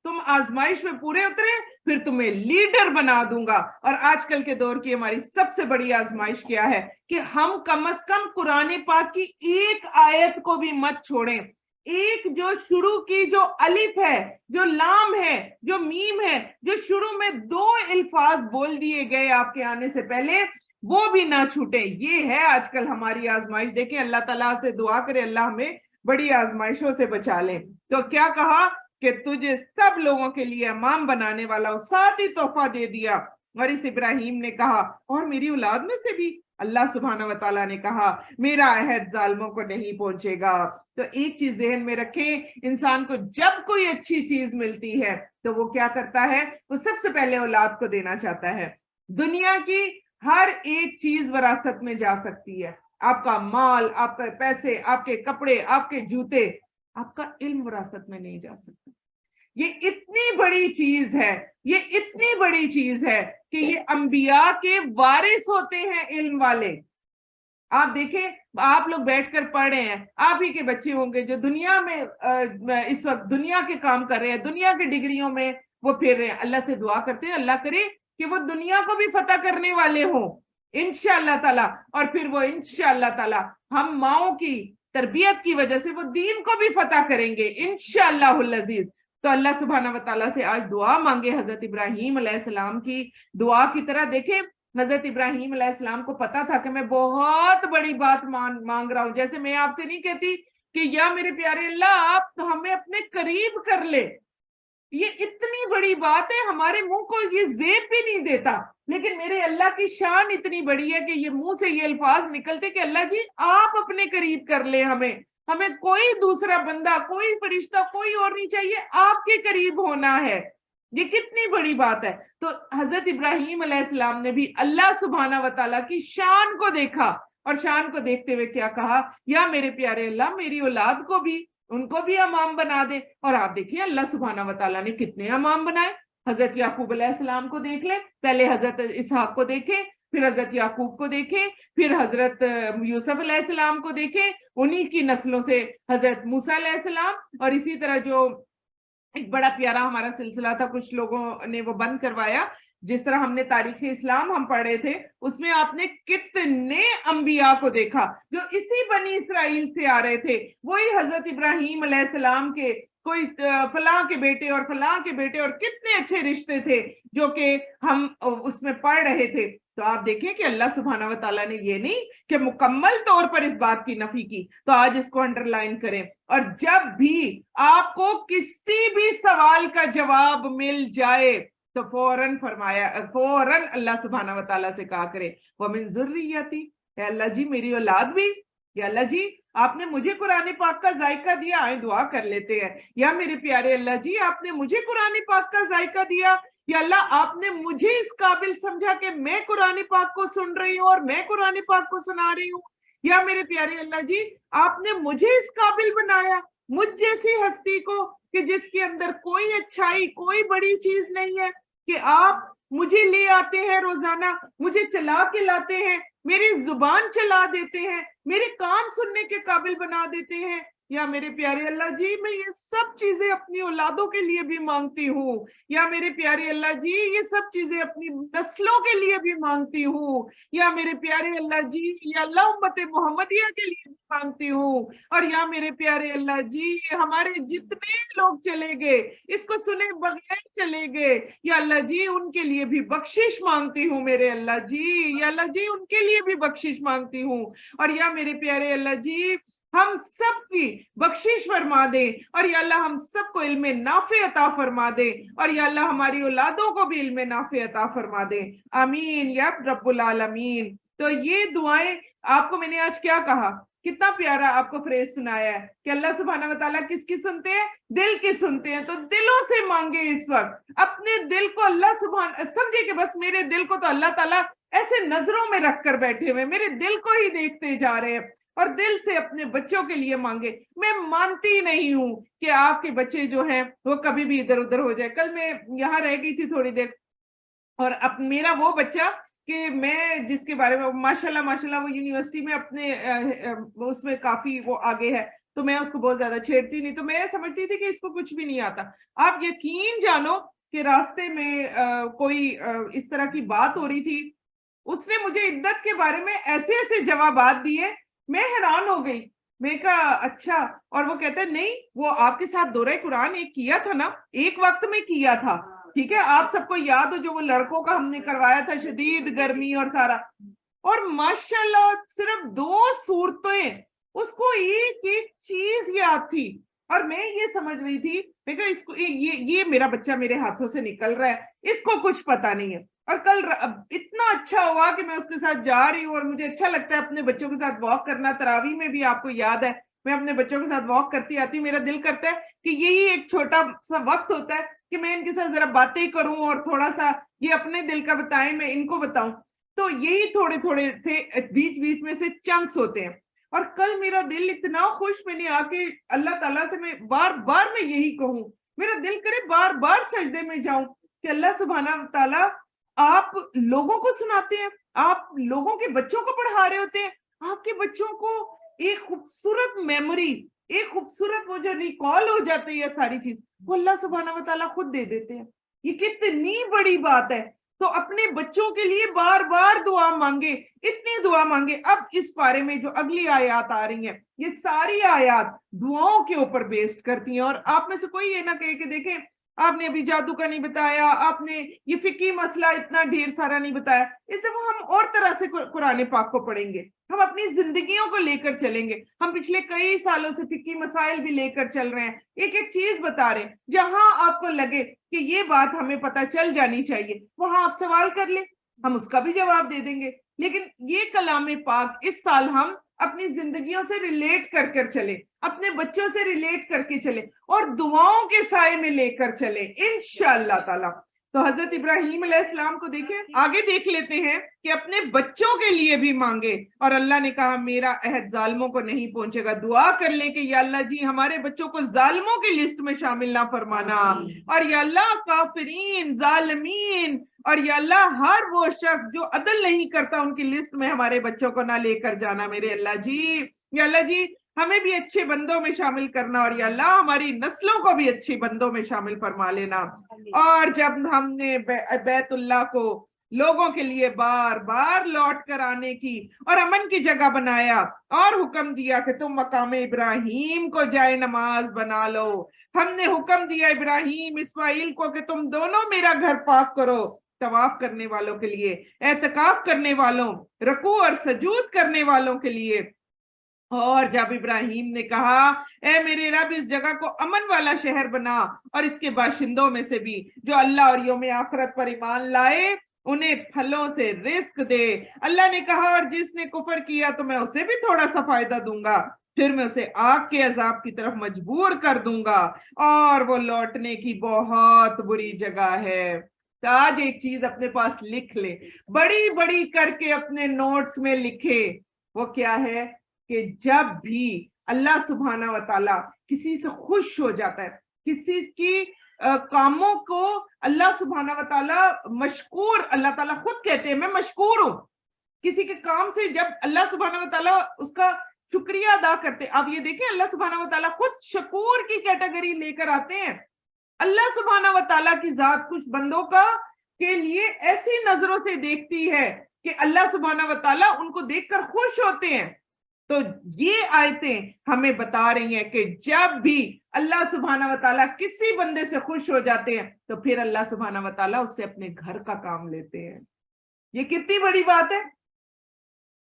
तुम आजमाइश में पूरे उतरे फिर तुम्हें लीडर बना दूंगा। और आजकल के दौर की हमारी सबसे बड़ी आजमाइश क्या है कि हम कम से कम कुरान पाक की एक आयत को भी मत छोड़ें। एक जो शुरू की जो अलिफ है, जो लाम है, जो मीम है, जो शुरू में दो अल्फाज बोल दिए गए आपके आने से पहले, वो भी ना छूटे। ये है आजकल हमारी आजमाइश। देखें, अल्लाह ताला से दुआ करे अल्लाह हमें बड़ी आजमाइशों से बचा ले। तो क्या कहा कि तुझे सब लोगों के लिए इमाम बनाने वाला हूं, साथ ही तोहफा दे दिया। और इस इब्राहिम ने कहा और मेरी औलाद में से भी। अल्लाह सुब्हाना व तआला ने कहा मेरा अहद जालिमों को नहीं पहुंचेगा। तो एक चीज ज़हन में रखें, इंसान को जब कोई अच्छी चीज मिलती है तो वो क्या करता है, वो सबसे पहले औलाद को देना चाहता है। दुनिया की हर एक चीज विरासत में जा सकती है, आपका माल, आपके पैसे, आपके कपड़े, आपके जूते, आपका इल्म विरासत में नहीं जा सकता। ये इतनी बड़ी चीज है, ये इतनी बड़ी चीज है कि ये अंबिया के वारिस होते हैं इल्म वाले। आप देखें, आप लोग बैठकर पढ़ रहे हैं, आप ही के बच्चे होंगे जो दुनिया में इस वक्त दुनिया के काम कर रहे हैं, दुनिया की डिग्रियों में वो फिर रहे हैं। अल्लाह से दुआ करते हैं अल्लाह करे कि वो दुनिया को भी फतह करने वाले हों इंशाअल्लाह ताला। और फिर वो इंशाअल्लाह ताला हम माओ की तरबियत की वजह से वो दीन को भी फतह करेंगे इंशाअल्लाहुल अजीज। तो अल्लाह सुब्हाना व तआला से आज दुआ मांगे हजरत इब्राहीम अलैहिस्सलाम की दुआ की तरह। देखें, हजरत इब्राहीम अलैहिस्सलाम को पता था कि मैं बहुत बड़ी बात मांग रहा हूं। जैसे मैं आपसे नहीं कहती कि या मेरे प्यारे अल्लाह आप तो हमें अपने करीब कर ले, ये इतनी बड़ी बात है, हमारे मुंह को ये जेब भी नहीं देता। लेकिन मेरे अल्लाह की शान इतनी बड़ी है कि ये मुंह से ये अल्फाज निकलते कि अल्लाह जी आप अपने करीब कर ले हमें कोई दूसरा बंदा, कोई फरिश्ता, कोई और नहीं चाहिए, आपके करीब होना है। ये कितनी बड़ी बात है। तो हजरत इब्राहीम अलैहिस्सलाम ने भी अल्लाह सुब्हाना व तआला की शान को देखा, और शान को देखते हुए क्या कहा, या मेरे प्यारे अल्लाह मेरी औलाद को भी, उनको भी इमाम बना दे। और आप देखिए अल्लाह सुब्हाना व तआला ने कितने इमाम बनाए। हजरत याकूब अलैहिस्सलाम को देख ले, पहले हजरत इसहाक को देखे, फिर हजरत याकूब को देखे, फिर हजरत यूसुफ अलैहिस्सलाम को देखे, उन्हीं की नस्लों से हजरत मूसा अलैहिस्सलाम। और इसी तरह जो एक बड़ा प्यारा हमारा सिलसिला था, कुछ लोगों ने वो बंद करवाया, जिस तरह हमने तारीख इस्लाम हम पढ़ रहे थे, उसमें आपने कितने अंबिया को देखा जो इसी बनी इसराइल से आ रहे थे, वही हजरत इब्राहीम अलैहिस्सलाम के कोई फलां के बेटे और फलां के बेटे, और कितने अच्छे रिश्ते थे जो कि हम उसमें पढ़ रहे थे। तो आप देखें कि अल्लाह सुब्हाना व तआला ने ये नहीं कि मुकम्मल तौर पर इस बात की नफी की, तो आज इसको अंडरलाइन करें। और जब भी आपको किसी भी सवाल का जवाब मिल जाए तो फौरन फरमाया, फौरन अल्लाह सुब्हाना व तआला से कहा करे वो मिन ज़ुर्रियती, अल्लाह जी मेरी औलाद भी, या अल्लाह जी आपने मुझे कुरान पाक का जायका दिया, आए दुआ कर लेते हैं। या मेरे प्यारे अल्लाह जी आपने मुझे कुरान पाक का जायका दिया, या अल्लाह आपने मुझे इस काबिल समझा कि मैं कुरान पाक को सुन रही हूँ और मैं कुरान पाक को सुना रही हूँ। या मेरे प्यारे अल्लाह जी आपने मुझे इस काबिल बनाया, मुझ जैसी हस्ती को कि जिसके अंदर कोई अच्छाई, कोई बड़ी चीज नहीं है, कि आप मुझे ले आते हैं रोजाना, मुझे चला के लाते हैं, मेरी जुबान चला देते हैं, मेरे कान सुनने के काबिल बना देते हैं। या मेरे प्यारे अल्लाह जी मैं ये सब चीजें अपनी औलादों के लिए भी मांगती हूँ। या मेरे प्यारे अल्लाह जी ये सब चीजें अपनी नस्लों के लिए भी मांगती हूँ। या मेरे प्यारे अल्लाह जी या अल्लाह उम्मत मोहम्मदिया के लिए भी मांगती हूँ। और या मेरे प्यारे अल्लाह जी हमारे जितने लोग चले गए, इसको सुने बगैर चले गए, या अल्लाह जी उनके लिए भी बख्शिश मांगती हूँ मेरे अल्लाह जी। या अल्लाह जी उनके लिए भी बख्शिश मांगती हूँ। और या मेरे प्यारे अल्लाह जी हम सब की बख्शिश फरमा दे, और या अल्लाह हम सबको इल्म नाफे अता फरमा दे, और या अल्लाह हमारी औलादों को भी इल्म नाफे अता फरमा दे। आमीन या रब्बुल आलमीन। तो ये दुआएं आपको मैंने आज क्या कहा, कितना प्यारा आपको फ्रेज सुनाया है कि अल्लाह सुब्हाना व तआला किसकी सुनते हैं, दिल की सुनते हैं। तो दिलों से मांगे इस वक्त, अपने दिल को अल्लाह सुब्हान, समझे कि बस मेरे दिल को तो अल्लाह ताला ऐसे नजरों में रख कर बैठे हुए, मेरे दिल को ही देखते जा रहे हैं, और दिल से अपने बच्चों के लिए मांगे। मैं मानती नहीं हूं कि आपके बच्चे जो हैं वो कभी भी इधर उधर हो जाए। कल मैं यहाँ रह गई थी थोड़ी देर, और अब मेरा वो बच्चा कि मैं जिसके बारे में माशाल्लाह माशाल्लाह वो यूनिवर्सिटी में अपने उसमें काफी वो आगे है, तो मैं उसको बहुत ज्यादा छेड़ती नहीं, तो मैं समझती थी कि इसको कुछ भी नहीं आता। आप यकीन जानो कि रास्ते में कोई इस तरह की बात हो रही थी, उसने मुझे इद्दत के बारे में ऐसे ऐसे जवाबात दिए, मैं हैरान हो गई। मैं कहा अच्छा, और वो कहते नहीं वो आपके साथ दौरे कुरान एक किया था ना, एक वक्त में किया था, ठीक है आप सबको याद हो जो वो लड़कों का हमने करवाया था, शदीद गर्मी और सारा, और माशाल्लाह सिर्फ 2 सूरतें, उसको एक एक चीज याद थी। और मैं ये समझ रही थी, मैं कहा इसको ये मेरा बच्चा मेरे हाथों से निकल रहा है, इसको कुछ पता नहीं है। और कल इतना अच्छा हुआ कि मैं उसके साथ जा रही हूँ, और मुझे अच्छा लगता है अपने बच्चों के साथ वॉक करना। तरावी में भी आपको याद है मैं अपने बच्चों के साथ वॉक करती आती हूँ, मेरा दिल करता है कि यही एक छोटा सा वक्त होता है कि मैं इनके साथ जरा बातें करूं, और थोड़ा सा ये अपने दिल का बताएं, मैं इनको बताऊं। तो यही थोड़े थोड़े से बीच बीच में से चंक्स होते हैं। और कल मेरा दिल इतना खुश, मैंने आके अल्लाह ताला से मैं बार बार मैं यही कहूं, मेरा दिल करे बार बार सजदे में जाऊं कि अल्लाह सुब्हाना व तआला आप लोगों को सुनाते हैं, आप लोगों के बच्चों को पढ़ा रहे होते हैं, आपके बच्चों को एक खूबसूरत मेमोरी, एक खूबसूरत वो जो रिकॉल हो जाती है सारी चीज, वो अल्लाह सुब्हाना व तआला खुद दे देते हैं। ये कितनी बड़ी बात है। तो अपने बच्चों के लिए बार बार दुआ मांगे, इतनी दुआ मांगे। अब इस पारे में जो अगली आयत आ रही हैं, ये सारी आयत दुआओं के ऊपर बेस्ड करती हैं। और आप में से कोई ये ना कहे कि देखें आपने अभी जादू का नहीं बताया, आपने ये फिकी मसला इतना ढेर सारा नहीं बताया। इस दफा हम और तरह से कुरान पाक को पढ़ेंगे, हम अपनी जिंदगियों को लेकर चलेंगे। हम पिछले कई सालों से फिकी मसाइल भी लेकर चल रहे हैं, एक एक चीज बता रहे हैं। जहां आपको लगे कि ये बात हमें पता चल जानी चाहिए, वहां आप सवाल कर ले, हम उसका भी जवाब दे देंगे। लेकिन ये कलाम पाक इस साल हम अपनी जिंदगियों से रिलेट कर कर चले, अपने बच्चों से रिलेट करके चले, और दुआओं के साए में लेकर चले इंशाअल्लाह ताला। तो हजरत इब्राहीम अलैहिस्सलाम को देखें, आगे देख लेते हैं कि अपने बच्चों के लिए भी मांगे, और अल्लाह ने कहा मेरा अहद जालिमों को नहीं पहुंचेगा। दुआ कर ले कि या अल्लाह जी हमारे बच्चों को जालिमों की लिस्ट में शामिल ना फरमाना, और या अल्लाह काफिरीन जालिमीन, और या अल्लाह हर वो शख्स जो अदल नहीं करता उनकी लिस्ट में हमारे बच्चों को ना लेकर जाना मेरे अल्लाह जी। या अल्लाह जी हमें भी अच्छे बंदों में शामिल करना, और या अल्लाह हमारी नस्लों को भी अच्छे बंदों में शामिल फरमा लेना। और जब हमने बैतुल्लाह को लोगों के लिए बार बार लौट कर आने की और अमन की जगह बनाया और हुक्म दिया कि तुम मकाम इब्राहिम को जाए नमाज बना लो, हमने हुक्म दिया इब्राहिम इस्माइल को कि तुम दोनों मेरा घर पाक करो, तवाफ करने वालों के लिए, एतकाफ करने वालों, रकू और सजूद करने वालों के लिए। और जब इब्राहिम ने कहा ए मेरे रब इस जगह को अमन वाला शहर बना और इसके बाशिंदों में से भी जो अल्लाह और यौम आखिरत पर ईमान लाए उन्हें फलों से रिस्क दे। अल्लाह ने कहा और जिसने कुफर किया तो मैं उसे भी थोड़ा सा फायदा दूंगा, फिर मैं उसे आग के अजाब की तरफ मजबूर कर दूंगा और वो लौटने की बहुत बुरी जगह है। तो आज एक चीज अपने पास लिख ले, बड़ी बड़ी करके अपने नोट्स में लिखे, वो क्या है कि जब भी अल्लाह सुब्हाना व ताला किसी से खुश हो जाता है, किसी की कामों को अल्लाह सुब्हाना व ताला मशकूर, अल्लाह ताला खुद कहते हैं मैं मशकूर हूं, किसी के काम से जब अल्लाह सुब्हाना व ताला उसका शुक्रिया अदा करते, आप ये देखें अल्लाह सुब्हाना व ताला खुद शकूर की कैटेगरी लेकर आते हैं। अल्लाह सुब्हाना व ताला की जात कुछ बंदों का के लिए ऐसी नजरों से देखती है कि अल्लाह सुब्हाना व ताला उनको देखकर खुश होते हैं। तो ये आयतें हमें बता रही हैं कि जब भी अल्लाह सुब्हाना व ताला किसी बंदे से खुश हो जाते हैं तो फिर अल्लाह सुब्हाना व ताला उससे अपने घर का काम लेते हैं। ये कितनी बड़ी बात है।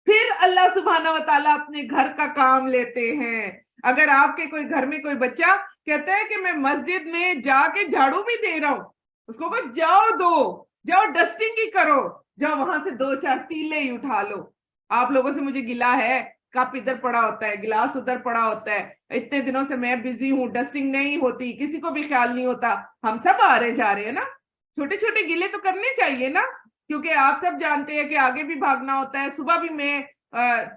फिर अल्लाह सुब्हाना व ताला अपने घर का काम लेते हैं। अगर आपके कोई घर में कोई बच्चा कहता है कि मैं मस्जिद में जाके झाड़ू भी दे रहा हूं, उसको कहो जाओ दो, जाओ डस्टिंग ही करो, जाओ वहां से 2-4 तीले ही उठा लो। आप लोगों से मुझे गिला है, कप इधर पड़ा होता है, गिलास उधर पड़ा होता है, इतने दिनों से मैं बिजी हूँ, डस्टिंग नहीं होती, किसी को भी ख्याल नहीं होता। हम सब आ रहे जा रहे हैं ना, छोटे छोटे गिले तो करने चाहिए ना, क्योंकि आप सब जानते हैं कि आगे भी भागना होता है। सुबह भी मैं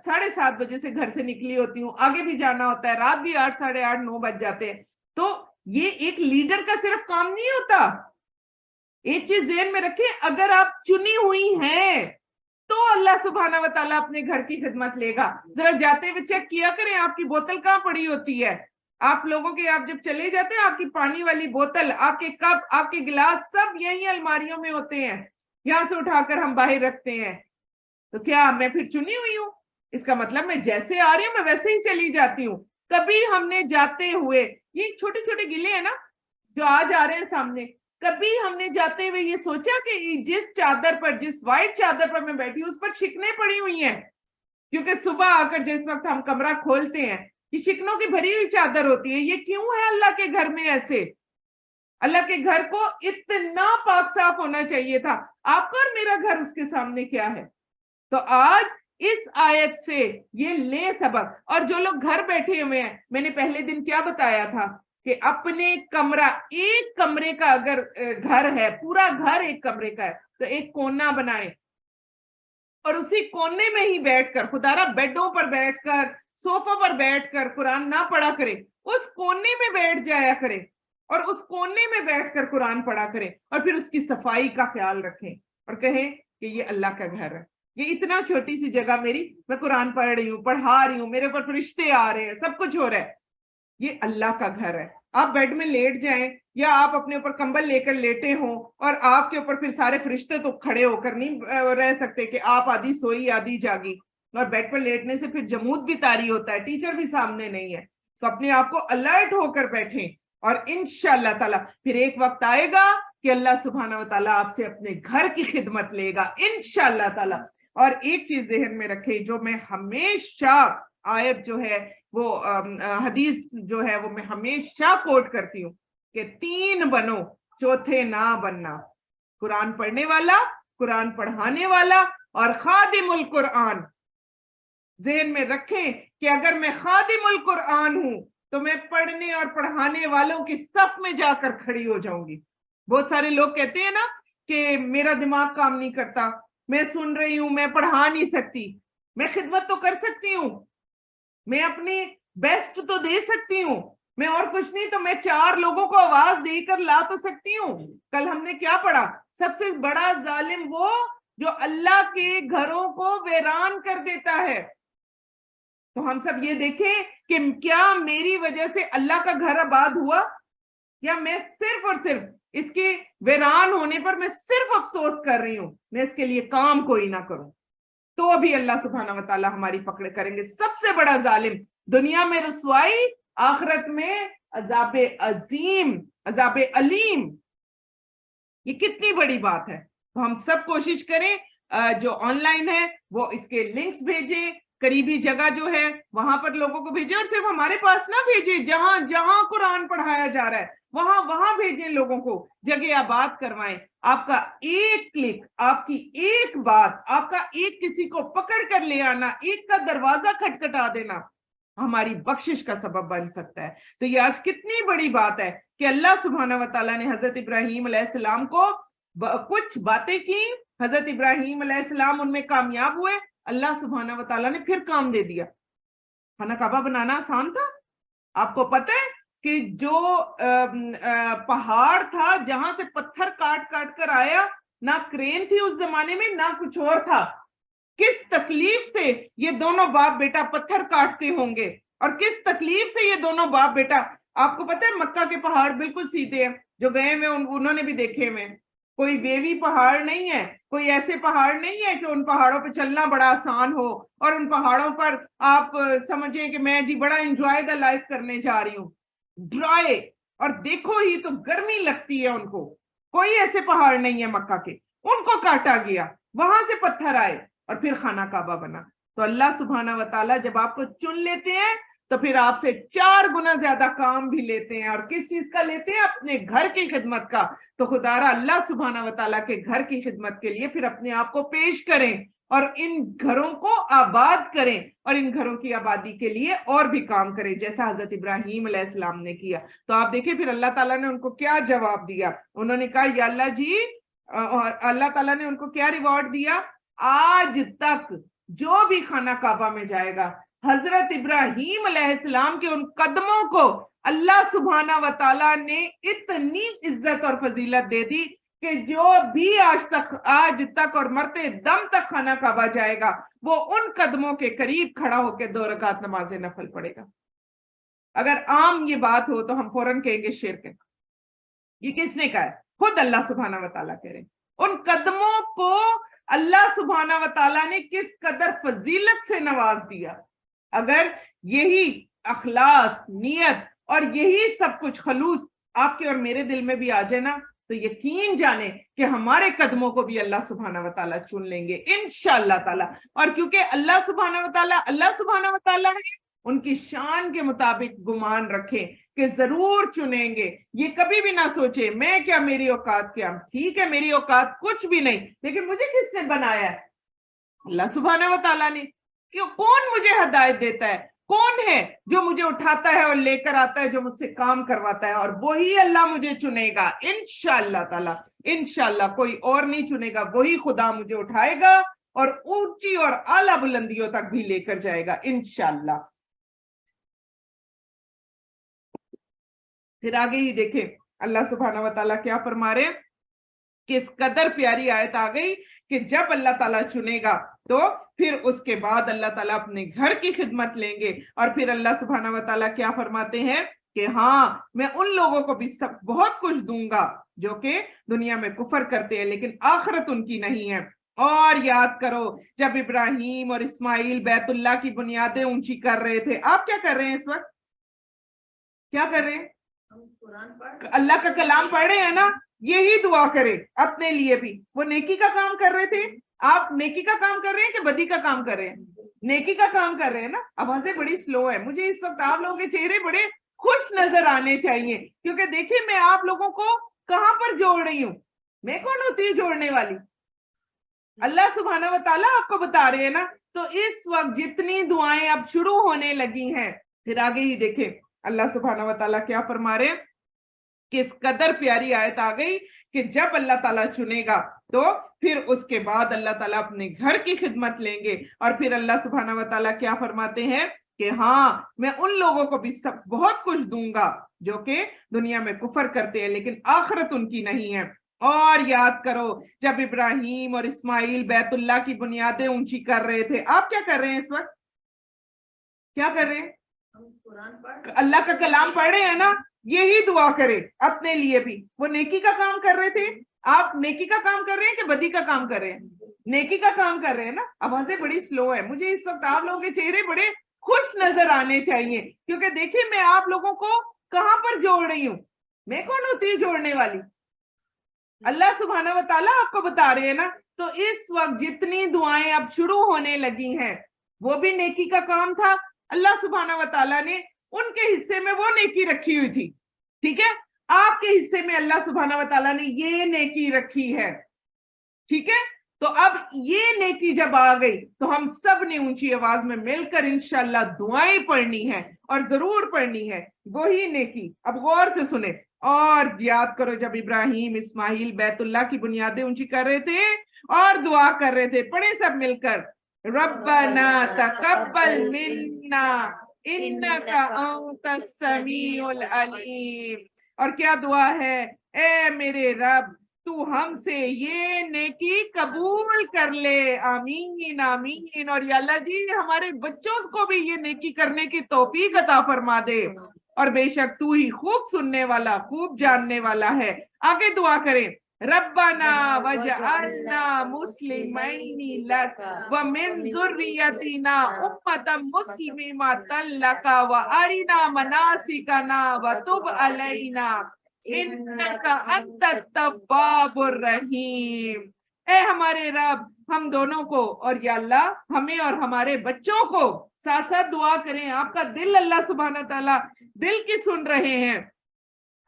7:30 बजे से घर से निकली होती हूँ, आगे भी जाना होता है, रात भी 8, 8:30, 9 बज जाते हैं। तो ये एक लीडर का सिर्फ काम नहीं होता। एक चीज ज़हन में रखें, अगर आप चुनी हुई हैं तो अल्लाह सुब्हाना व ताला अपने घर की खिदमत लेगा। जरा जाते हुए चेक किया करें आपकी बोतल कहाँ पड़ी होती है। आप लोगों के, आप जब चले जाते हैं आपकी पानी वाली बोतल, आपके कप, आपके गिलास सब यही अलमारियों में होते हैं, यहां से उठाकर हम बाहर रखते हैं। तो क्या मैं फिर चुनी हुई हूं? इसका मतलब मैं जैसे आ रही हूं मैं वैसे ही चली जाती हूँ। कभी हमने जाते हुए, ये छोटे छोटे गिले हैं ना जो आज आ रहे हैं सामने, कभी हमने जाते हुए ये सोचा कि जिस चादर पर, जिस व्हाइट चादर पर मैं बैठी हूं उस पर शिकने पड़ी हुई हैं? क्योंकि सुबह आकर जिस वक्त हम कमरा खोलते हैं ये शिकनों की भरी हुई चादर होती है। ये क्यों है अल्लाह के घर में ऐसे? अल्लाह के घर को इतना पाक साफ होना चाहिए था। आपका और मेरा घर उसके सामने क्या है? तो आज इस आयत से ये ले सबक। और जो लोग घर बैठे हुए हैं, मैंने पहले दिन क्या बताया था कि अपने कमरा, एक कमरे का अगर घर है, पूरा घर एक कमरे का है, तो एक कोना बनाए और उसी कोने में ही बैठकर, खुदारा बेडों पर बैठकर, सोफा पर बैठकर कुरान ना पढ़ा करे, उस कोने में बैठ जाया करे और उस कोने में बैठकर कुरान पढ़ा करे और फिर उसकी सफाई का ख्याल रखें और कहें कि ये अल्लाह का घर है, ये इतना छोटी सी जगह मेरी, मैं कुरान पढ़ रही हूँ, पढ़ा रही हूँ, मेरे ऊपर फरिश्ते आ रहे हैं, सब कुछ हो रहा है, ये अल्लाह का घर है। आप बेड में लेट जाएं या आप अपने ऊपर कंबल लेकर लेटे हो और आपके ऊपर फिर सारे फरिश्ते तो खड़े होकर नहीं रह सकते कि आप आधी सोई आधी जागी, और बेड पर लेटने से फिर जमूद भी तारी होता है, टीचर भी सामने नहीं है। तो अपने आप को अलर्ट होकर बैठें और इंशाअल्लाह ताला फिर एक वक्त आएगा कि अल्लाह सुब्हाना व ताला आपसे अपने घर की खिदमत लेगा इंशाअल्लाह ताला। और एक चीज ज़हन में रखें, जो मैं हमेशा आयत जो है वो हदीस जो है वो मैं हमेशा कोट करती हूँ कि 3 बनो, चौथे ना बनना। कुरान पढ़ने वाला, कुरान पढ़ाने वाला और खादिमुल कुरान। ज़हन में रखें कि अगर मैं खादिमुल कुरान हूं तो मैं पढ़ने और पढ़ाने वालों की सफ में जाकर खड़ी हो जाऊंगी। बहुत सारे लोग कहते हैं ना कि मेरा दिमाग काम नहीं करता, मैं सुन रही हूं, मैं पढ़ा नहीं सकती। मैं खिदमत तो कर सकती हूँ, मैं अपनी बेस्ट तो दे सकती हूँ, मैं और कुछ नहीं तो मैं 4 लोगों को आवाज देकर ला तो सकती हूँ। कल हमने क्या पढ़ा? सबसे बड़ा जालिम वो जो अल्लाह के घरों को वीरान कर देता है। تو ہم سب یہ دیکھیں کہ کیا میری وجہ سے اللہ کا گھر آباد ہوا، یا میں صرف اور صرف اس کے ویران ہونے پر میں صرف افسوس کر رہی ہوں، میں اس کے لیے کام کوئی نہ کروں، تو ابھی اللہ سبحانہ و تعالیٰ ہماری پکڑ کریں گے۔ سب سے بڑا ظالم، دنیا میں رسوائی، آخرت میں عذاب عظیم، عذاب علیم۔ یہ کتنی بڑی بات ہے۔ تو ہم سب کوشش کریں، جو آن لائن ہے وہ اس کے لنکس بھیجیں، قریبی جگہ جو ہے وہاں پر لوگوں کو بھیجیں، اور صرف ہمارے پاس نہ بھیجیں، جہاں جہاں قرآن پڑھایا جا رہا ہے وہاں بھیجیں، لوگوں کو جگہ آباد کروائیں۔ آپ کا ایک کلک، آپ کی ایک بات، آپ کا ایک کسی کو پکڑ کر لے آنا، ایک کا دروازہ کھٹکھٹا دینا ہماری بخشش کا سبب بن سکتا ہے۔ تو یہ آج کتنی بڑی بات ہے کہ اللہ سبحانہ و تعالیٰ نے حضرت ابراہیم علیہ السلام کو کچھ باتیں کی، حضرت ابراہیم علیہ السلام ان میں کامیاب ہوئے، اللہ سبحانہ و تعالیٰ نے پھر کام دے دیا۔ خانہ کعبہ بنانا آسان تھا؟ آپ کو پتہ ہے کہ جو پہاڑ تھا جہاں سے پتھر کاٹ کاٹ کر آیا، نہ کرین تھی اس زمانے میں، نہ کچھ اور تھا، کس تکلیف سے یہ دونوں باپ بیٹا پتھر کاٹتے ہوں گے، اور کس تکلیف سے یہ دونوں باپ بیٹا۔ آپ کو پتہ ہے مکہ کے پہاڑ بالکل سیدھے ہیں، جو گئے ہوئے انہوں نے بھی دیکھے ہوئے، کوئی ویوی پہاڑ نہیں ہے، کوئی ایسے پہاڑ نہیں ہے کہ ان پہاڑوں پہ چلنا بڑا آسان ہو، اور ان پہاڑوں پر آپ سمجھیں کہ میں جی بڑا انجوائے دا لائف کرنے جا رہی ہوں۔ ڈرائی، اور دیکھو ہی تو گرمی لگتی ہے ان کو۔ کوئی ایسے پہاڑ نہیں ہے مکہ کے، ان کو کاٹا گیا، وہاں سے پتھر آئے، اور پھر خانہ کعبہ بنا۔ تو اللہ سبحانہ و تعالیٰ جب آپ کو چن لیتے ہیں تو پھر آپ سے 4 گنا زیادہ کام بھی لیتے ہیں، اور کس چیز کا لیتے ہیں؟ اپنے گھر کی خدمت کا۔ تو خدارا اللہ سبحانہ و تعالیٰ کے گھر کی خدمت کے لیے پھر اپنے آپ کو پیش کریں، اور ان گھروں کو آباد کریں، اور ان گھروں کی آبادی کے لیے اور بھی کام کریں، جیسا حضرت ابراہیم علیہ السلام نے کیا۔ تو آپ دیکھیں پھر اللہ تعالیٰ نے ان کو کیا جواب دیا۔ انہوں نے کہا یا اللہ جی، اور اللہ تعالیٰ نے ان کو کیا ریوارڈ دیا؟ آج تک جو بھی خانہ کعبہ میں جائے گا، حضرت ابراہیم علیہ السلام کے ان قدموں کو اللہ سبحانہ و تعالیٰ نے اتنی عزت اور فضیلت دے دی کہ جو بھی آج تک اور مرتے دم تک خانہ کعبہ جائے گا، وہ ان قدموں کے قریب کھڑا ہو کے 2 رکعت نماز نفل پڑھے گا۔ اگر عام یہ بات ہو تو ہم فوراً کہیں گے شرک ہے۔ یہ کس نے کہا ہے؟ خود اللہ سبحانہ و تعالیٰ کہہ رہے ہیں۔ ان قدموں کو اللہ سبحانہ و تعالیٰ نے کس قدر فضیلت سے نواز دیا۔ اگر یہی اخلاص، نیت اور یہی سب کچھ خلوص آپ کے اور میرے دل میں بھی آ جائے نا، تو یقین جانے کہ ہمارے قدموں کو بھی اللہ سبحانہ و تعالیٰ چن لیں گے انشاءاللہ تعالیٰ۔ اور کیونکہ اللہ سبحانہ و تعالیٰ ہے، ان کی شان کے مطابق گمان رکھیں کہ ضرور چنیں گے۔ یہ کبھی بھی نہ سوچے میں کیا، میری اوقات کیا۔ ٹھیک ہے میری اوقات کچھ بھی نہیں، لیکن مجھے کس نے بنایا ہے؟ اللہ سبحانہ و تعالیٰ نے۔ کون مجھے ہدایت دیتا ہے؟ کون ہے جو مجھے اٹھاتا ہے اور لے کر آتا ہے، جو مجھ سے کام کرواتا ہے؟ اور وہی اللہ مجھے چنے گا انشاءاللہ تعالیٰ۔ انشاءاللہ کوئی اور نہیں چنے گا، وہی خدا مجھے اٹھائے گا اور اونچی اور اعلیٰ بلندیوں تک بھی لے کر جائے گا انشاءاللہ۔ پھر آگے ہی دیکھیں اللہ سبحانہ و تعالیٰ کیا فرما رہے ہیں، کس قدر پیاری آیت آ گئی کہ جب اللہ تعالیٰ چنے گا تو پھر اس کے بعد اللہ تعالیٰ اپنے گھر کی خدمت لیں گے۔ اور پھر اللہ سبحانہ و تعالیٰ کیا فرماتے ہیں کہ ہاں میں ان لوگوں کو بھی بہت کچھ دوں گا جو کہ دنیا میں کفر کرتے ہیں لیکن آخرت ان کی نہیں ہے۔ اور یاد کرو جب ابراہیم اور اسماعیل بیت اللہ کی بنیادیں اونچی کر رہے تھے، آپ کیا کر رہے ہیں اس وقت؟ کیا کر رہے ہیں؟ اللہ کا کلام پڑھ رہے ہیں نا، یہی دعا کرے اپنے لیے بھی۔ وہ نیکی کا کام کر رہے تھے، آپ نیکی کا کام کر رہے ہیں کہ بدی کا کام کر رہے ہیں؟ نیکی کا کام کر رہے ہیں نا۔ آوازیں بڑی سلو ہے، مجھے اس وقت آپ لوگوں کے چہرے بڑے خوش نظر آنے چاہیے، کیونکہ دیکھیں میں آپ لوگوں کو کہاں پر جوڑ رہی ہوں۔ میں کون ہوتی ہوں جوڑنے والی؟ اللہ سبحانہ و تعالیٰ آپ کو بتا رہے ہیں نا۔ تو اس وقت جتنی دعائیں اب شروع ہونے لگی ہیں، پھر آگے ہی دیکھیں اللہ سبحانہ و تعالیٰ کیا فرما رہے ہیں، کس قدر پیاری آیت آ گئی کہ جب اللہ تعالیٰ چنے گا تو پھر اس کے بعد اللہ تعالیٰ اپنے گھر کی خدمت لیں گے۔ اور پھر اللہ سبحانہ و تعالیٰ کیا فرماتے ہیں کہ ہاں میں ان لوگوں کو بھی بہت کچھ دوں گا جو کہ دنیا میں کفر کرتے ہیں لیکن آخرت ان کی نہیں ہے۔ اور یاد کرو جب ابراہیم اور اسماعیل بیت اللہ کی بنیادیں اونچی کر رہے تھے، آپ کیا کر رہے ہیں اس وقت؟ क्या कर रहे हैं? अल्लाह का कलाम पढ़ रहे हैं ना, यही दुआ करें अपने लिए भी। वो नेकी का काम कर रहे थे, आप नेकी का काम कर रहे हैं कि बदी का काम कर रहे हैं? नेकी का काम कर रहे हैं ना। आवाजें बड़ी स्लो है, मुझे इस वक्त आप लोगों के चेहरे बड़े खुश नजर आने चाहिए, क्योंकि देखिए मैं आप लोगों को कहां पर जोड़ रही हूँ। मैं कौन होती है जोड़ने वाली? अल्लाह सुब्हाना व तआला आपको बता रहे हैं ना। तो इस वक्त जितनी दुआएं अब शुरू होने लगी हैं, वो भी नेकी का काम था। अल्लाह सुब्हाना व तआला ने उनके हिस्से में वो नेकी रखी हुई थी, ठीक है? आपके हिस्से में अल्लाह सुब्हाना व तआला ने ये नेकी रखी है, ठीक है? तो अब ये नेकी जब आ गई तो हम सब ने ऊंची आवाज में मिलकर इंशाल्लाह दुआएं पढ़नी है, और जरूर पढ़नी है वही नेकी। अब गौर से सुने और याद करो, जब इब्राहिम इस्माइल बैतुल्लाह की बुनियादें ऊंची कर रहे थे और दुआ कर रहे थे, पढ़े सब मिलकर, रब्बना तकब्बल मिन्ना इन्नका अंतस समीउल अलीम। और क्या दुआ है? ए मेरे रब, तू हमसे ये नेकी कबूल कर ले, आमीन आमीन। और या अल्लाह जी हमारे बच्चों को भी ये नेकी करने की तौफीक अता फरमा दे, और बेशक तू ही खूब सुनने वाला, खूब जानने वाला है। आगे दुआ करें, रब्बना वजअलना मुस्लिमैनी लक व मिन ज़ुर्रियतिना उम्मतन मुस्लिमतन लक व अरिना मनासिकना व तुब अलैना इन्नका अंतत तव्वाबुर रहीम। ए हमारे रब, हम दोनों को और या अल्लाह हमें और हमारे बच्चों को, साथ साथ दुआ करें, आपका दिल अल्लाह सुब्हाना ताला दिल की सुन रहे हैं।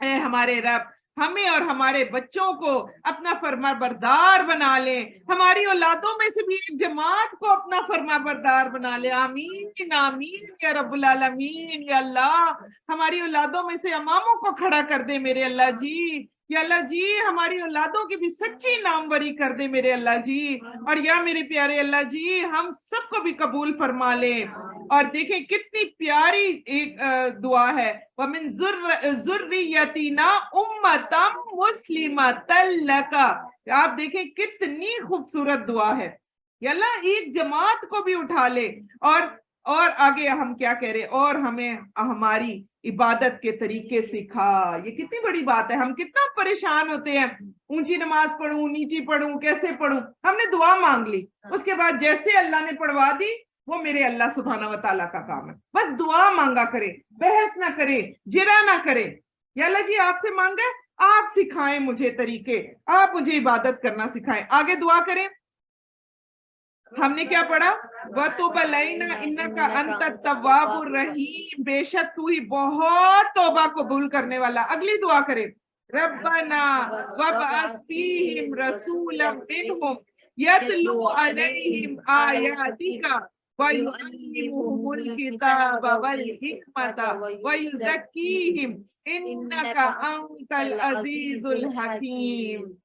ए हमारे रब, हमें और हमारे बच्चों को अपना फरमाबरदार बना ले, हमारी औलादों में से भी एक जमात को अपना फरमाबरदार बना ले, आमीन आमीन या रब्बुल आलमीन। या अल्लाह हमारी औलादों में से इमामों को खड़ा कर दे मेरे अल्लाह जी। या अल्लाह जी हमारी औलादों की भी सच्ची नामवरी कर दे मेरे अल्लाह जी। और या मेरे प्यारे अल्लाह जी हम सबको भी कबूल फरमा ले। और देखें कितनी प्यारी एक दुआ है, वमिन ज़ुर्रियतिना उम्मतम मुस्लिमतन लका। आप देखें कितनी खूबसूरत दुआ है। या अल्लाह एक जमात को भी उठा ले। और आगे हम क्या कह रहे, और हमें हमारी इबादत के तरीके सिखा। ये कितनी बड़ी बात है। हम कितना परेशान होते हैं, ऊंची नमाज पढ़ूं, नीची पढ़ूं, कैसे पढ़ूं। हमने दुआ मांग ली, उसके बाद जैसे अल्लाह ने पढ़वा दी, वो मेरे अल्लाह सुब्हाना व तआला का काम है। बस दुआ मांगा करे, बहस ना करे, जिरा ना करे। या अल्लाह जी आपसे मांगे, आप सिखाएं मुझे तरीके, आप मुझे इबादत करना सिखाएं। आगे दुआ करें, हमने क्या पढ़ा? वतुब अलैना इन्नका अंतत तव्वाबुर रहीम, बेशक तू ही बहुत तौबा कबूल करने वाला। अगली दुआ करें, रब्बना वबअस फीहिम रसूलन मिनहुम यतलू अलैहिम आयातिका व युअल्लिमुहुमुल किताब वल हिकमत व युज़क्कीहिम इन्नका अंतल अज़ीज़ुल हकीम।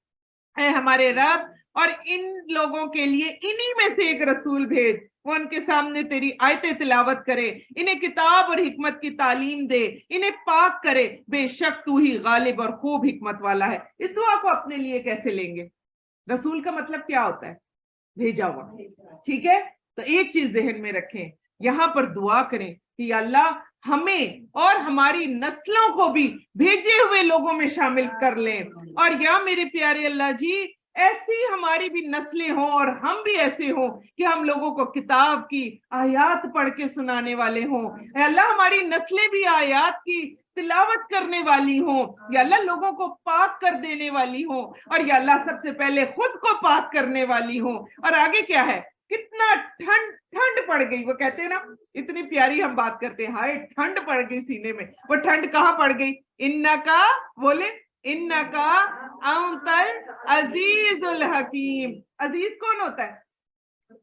ऐ हमारे रब, और इन लोगों के लिए इन्हीं में से एक रसूल भेज, वो उनके सामने तेरी आयतें तिलावत करे, इन्हें किताब और हिकमत की तालीम दे, इन्हें पाक करे, बेशक तू ही गालिब और खूब हिकमत वाला है। इस दुआ को अपने लिए कैसे लेंगे? रसूल का मतलब क्या होता है? भेजा हुआ, ठीक है? तो एक चीज जहन में रखें, यहाँ पर दुआ करें कि अल्लाह हमें और हमारी नस्लों को भी भेजे हुए लोगों में शामिल कर लें। और या मेरे प्यारे अल्लाह जी ऐसी हमारी भी नस्लें हों और हम भी ऐसे हों कि हम लोगों को किताब की आयात पढ़ के सुनाने वाले हों। अल्लाह हमारी नस्लें भी आयात की तिलावत करने वाली हों। या अल्लाह लोगों को पाक कर देने वाली हों। और या अल्लाह सबसे पहले खुद को पाक करने वाली हों। और आगे क्या है, कितना ठंड पड़ गई। वो कहते हैं ना, इतनी प्यारी हम बात करते हैं, हाय ठंड पड़ गई सीने में। वो ठंड कहाँ पड़ गई? इन्नका, बोले इन्नका अंतल अजीजुल हकीम। अजीज कौन होता है?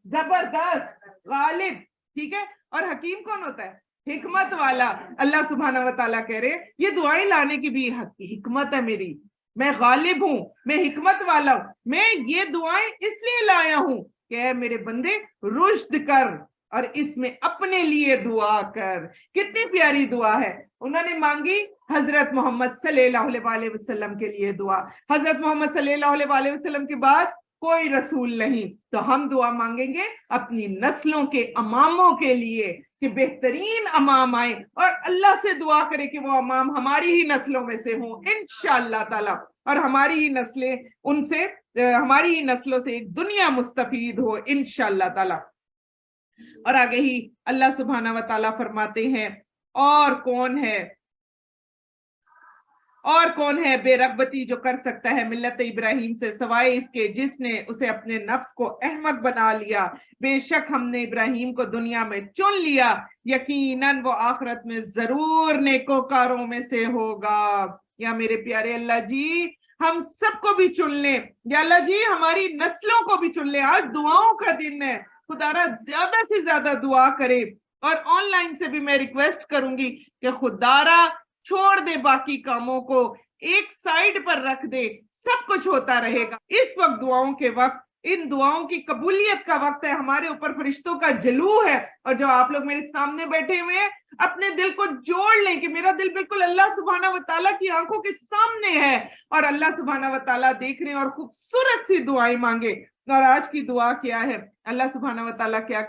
जबरदस्त, गालिब, ठीक है? और हकीम कौन होता है? हिकमत वाला। अल्लाह सुब्हाना व तआला कह रहे ये दुआएं लाने की भी हिकमत है मेरी, मैं गालिब हूं, मैं हिकमत वाला हूं। मैं ये दुआएं इसलिए लाया हूं कि मेरे बंदे रुश्द कर और इसमें अपने लिए दुआ कर। कितनी प्यारी दुआ है। उन्होंने मांगी हजरत मोहम्मद सल्लल्लाहु अलैहि वसल्लम के लिए दुआ। हजरत मोहम्मद सल्लल्लाहु अलैहि वसल्लम के बाद कोई रसूल नहीं। तो हम दुआ मांगेंगे अपनी नस्लों के अमामों के लिए कि बेहतरीन अमाम आए, और अल्लाह से दुआ करें कि वो अमाम हमारी ही नस्लों में से हों इंशाअल्लाह ताला, और हमारी ही नस्लें उनसे हमारी ही नस्लों से एक दुनिया मुस्तफीद हो इंशाअल्लाह ताला। और आगे ही अल्लाह सुब्हाना व ताला फरमाते हैं, और कौन है बेरगबती जो कर सकता है मिल्लत इब्राहिम से सवाए इसके जिसने उसे अपने नफ्स को अहमक बना लिया। बेशक हमने इब्राहिम को दुनिया में चुन लिया, यकीनन वो आखिरत में जरूर नेकोकारों में से होगा। या मेरे प्यारे अल्लाह जी हम सबको भी चुन ले, या अल्लाह जी हमारी नस्लों को भी चुन ले। आज दुआओं का दिन है, खुदारा ज्यादा से ज्यादा दुआ करे। और ऑनलाइन से भी मैं रिक्वेस्ट करूंगी कि खुदारा छोड़ दे बाकी कामों को, एक साइड पर रख दे, सब कुछ होता रहेगा। इस वक्त दुआओं के वक्त, इन दुआओं की कबूलियत का वक्त है, हमारे ऊपर फरिश्तों का जलू है। और जो आप लोग मेरे सामने बैठे हुए हैं, अपने दिल को जोड़ लें कि मेरा दिल बिल्कुल अल्लाह सुब्हाना व ताला की आंखों के सामने है और अल्लाह सुब्हाना व ताला देख रहे हैं, और खूबसूरत सी दुआएं मांगे। और आज की दुआ क्या है, अल्लाह सुब्हाना व ताला क्या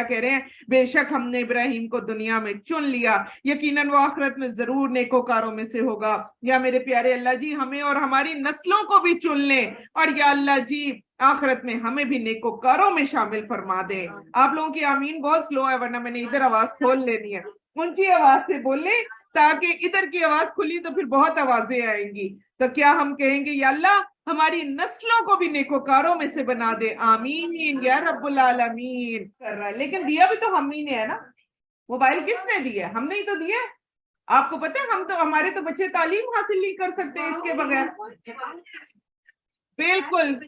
कह रहे हैं, बेशक हमने इब्राहिम को दुनिया में चुन लिया, यकीनन वो आखिरत में जरूर नेकोकारों में से होगा। या मेरे प्यारे अल्लाह जी हमें और हमारी नस्लों को भी चुन लें, और या अल्लाह जी आखिरत में हमें भी नेकोकारों में शामिल फरमा दे। आप लोगों की आमीन बहुत स्लो है, वरना मैंने इधर आवाज खोल लेनी है। ऊंची आवाज से बोले ताकि इधर की आवाज खुली तो फिर बहुत आवाजें आएंगी। तो क्या हम कहेंगे या अल्लाह हमारी नस्लों को भी नेकोकारों में से बना दे, आमीन या रब्बुल आलमीन। कर रहा है, लेकिन दिया भी तो हम ही ने है ना। मोबाइल किसने दिया? हमने ही तो दिया। आपको पता है हमारे तो बच्चे तालीम हासिल नहीं कर सकते इसके बगैर। बिल्कुल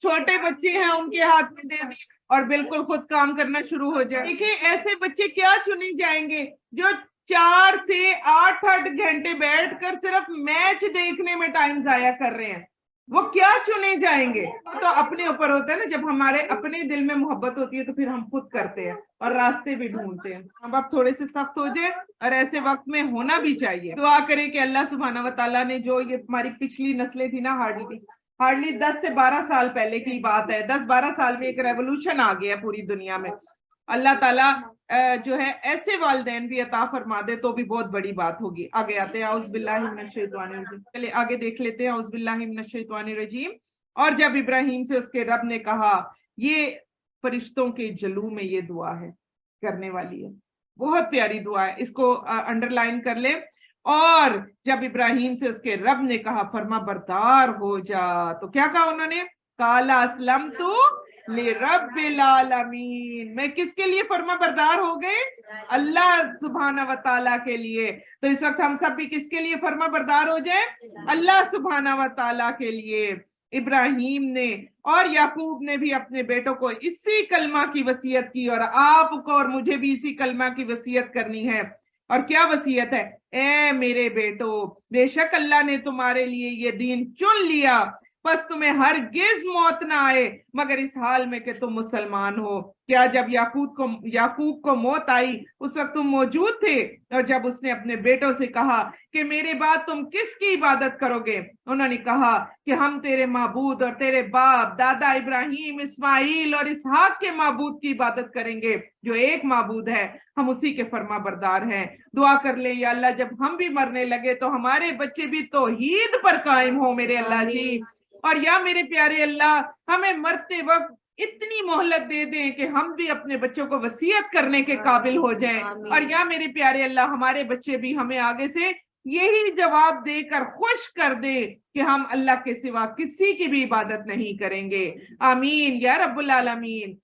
छोटे बच्चे हैं, उनके हाथ में दे दी और बिल्कुल खुद काम करना शुरू हो जाए। देखिए ऐसे बच्चे क्या चुने जाएंगे जो 4 से 8 घंटे बैठकर सिर्फ मैच देखने में टाइम जाया कर रहे हैं, वो क्या चुने जाएंगे? तो अपने ऊपर होता है ना, जब हमारे अपने दिल में मोहब्बत होती है तो फिर हम खुद करते हैं और रास्ते भी ढूंढते हैं। अब आप थोड़े से सख्त हो जाए, और ऐसे वक्त में होना भी चाहिए। दुआ करें कि अल्लाह सुब्हाना व ताला ने जो ये हमारी पिछली नस्लें थी ना, हार्डली 10 से 12 साल पहले की बात है, 10-12 साल में एक रेवोल्यूशन आ गया पूरी दुनिया में। अल्लाह ताला जो है ऐसे वालिदैन भी अता फरमा दे तो भी बहुत बड़ी बात होगी। आगे आते हैं, औज़ बिल्लाहि मिनश शैतानिर रजीम। चलिए आगे देख लेते हैं, औज़ बिल्लाहि मिनश शैतानिर रजीम। और जब इब्राहिम से उसके रब ने कहा, ये फरिश्तों के जलू में ये दुआ है करने वाली है, बहुत प्यारी दुआ है, इसको अंडरलाइन कर ले। और जब इब्राहिम से उसके रब ने कहा फरमा बरदार हो जा, तो क्या कहा उन्होंने? काला असलम तू लिरब्बिल आलमीन। मैं किसके लिए फरमा बरदार हो गए? अल्लाह सुब्हाना व ताला के लिए। तो इस वक्त हम सब भी किसके लिए फरमा बरदार हो जाए? अल्लाह सुब्हाना व ताला के लिए। इब्राहिम ने और याकूब ने भी अपने बेटों को इसी कलमा की वसीयत की, और आपको और मुझे भी इसी कलमा की वसीयत करनी है। और क्या वसीयत है? ए मेरे बेटो, बेशक अल्लाह ने तुम्हारे लिए ये दीन चुन लिया, बस तुम्हें हरगिज मौत ना आए मगर इस हाल में कि तुम मुसलमान हो। क्या जब याकूब को मौत आई उस वक्त तुम मौजूद थे? और जब उसने अपने बेटों से कहा कि मेरे बाद तुम किसकी इबादत करोगे, उन्होंने कहा कि हम तेरे माबूद और तेरे बाप दादा इब्राहिम, इस्माइल और इसहाक के माबूद की इबादत करेंगे, जो एक माबूद है, हम उसी के फर्मा बरदार हैं। दुआ कर ले या अल्लाह जब हम भी मरने लगे तो हमारे बच्चे भी तौहीद पर कायम हो मेरे अल्लाह जी। और या मेरे प्यारे अल्लाह हमें मरते वक्त इतनी मोहलत दे दें कि हम भी अपने बच्चों को वसीयत करने के काबिल हो जाएं। और या मेरे प्यारे अल्लाह हमारे बच्चे भी हमें आगे से यही जवाब देकर खुश कर दे कि हम अल्लाह के सिवा किसी की भी इबादत नहीं करेंगे। आमीन या रब्बुल आलमीन।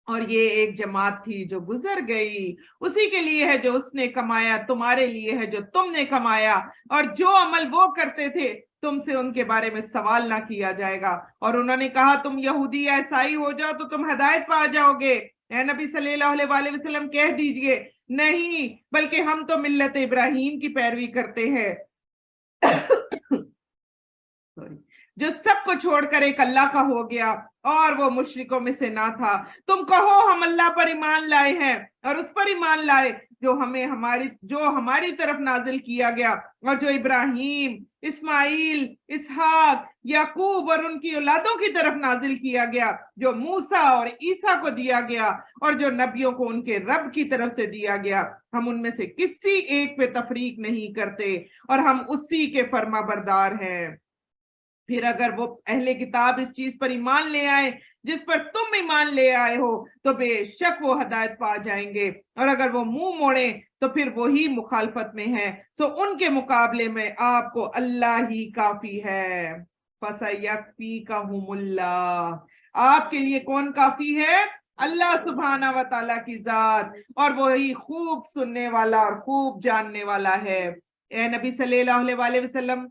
और ये एक जमात थी जो गुजर गई, उसी के लिए है जो उसने कमाया, तुम्हारे लिए है जो तुमने कमाया, और जो अमल वो करते थे तुमसे उनके बारे में सवाल ना किया जाएगा। और उन्होंने कहा तुम यहूदी या ईसाई हो जाओ तो तुम हिदायत पा जाओगे। ए नबी सल्लल्लाहु अलैहि वसल्लम कह दीजिए नहीं, बल्कि हम तो मिल्लत इब्राहिम की पैरवी करते हैं जो सबको छोड़कर एक अल्लाह का हो गया और वो मुशरिकों में से ना था। तुम कहो हम अल्लाह पर ईमान लाए हैं और उस पर ईमान लाए जो हमारी तरफ नाजिल किया गया और जो इब्राहीम, इस्माइल, इसहाक, याकूब और उनकी औलादों की तरफ नाजिल किया गया, जो मूसा और ईसा को दिया गया और जो नबियों को उनके रब की तरफ से दिया गया, हम उनमें से किसी एक पे तफरीक नहीं करते और हम उसी के फर्माबरदार हैं। फिर अगर वो अहले किताब इस चीज पर ईमान ले आए जिस पर तुम ईमान ले आए हो तो बेशक वो हदायत पा जाएंगे, और अगर वो मुंह मोड़े तो फिर वही मुखालफत में है। सो उनके मुकाबले में आपको अल्लाह ही काफी है। फसयकफीकहुमुल्लाह, आपके लिए कौन काफी है? अल्लाह सुब्हाना व तआला की जात, और वही खूब सुनने वाला और खूब जानने वाला है। ए नबी सल्लल्लाहु अलैहि वसल्लम,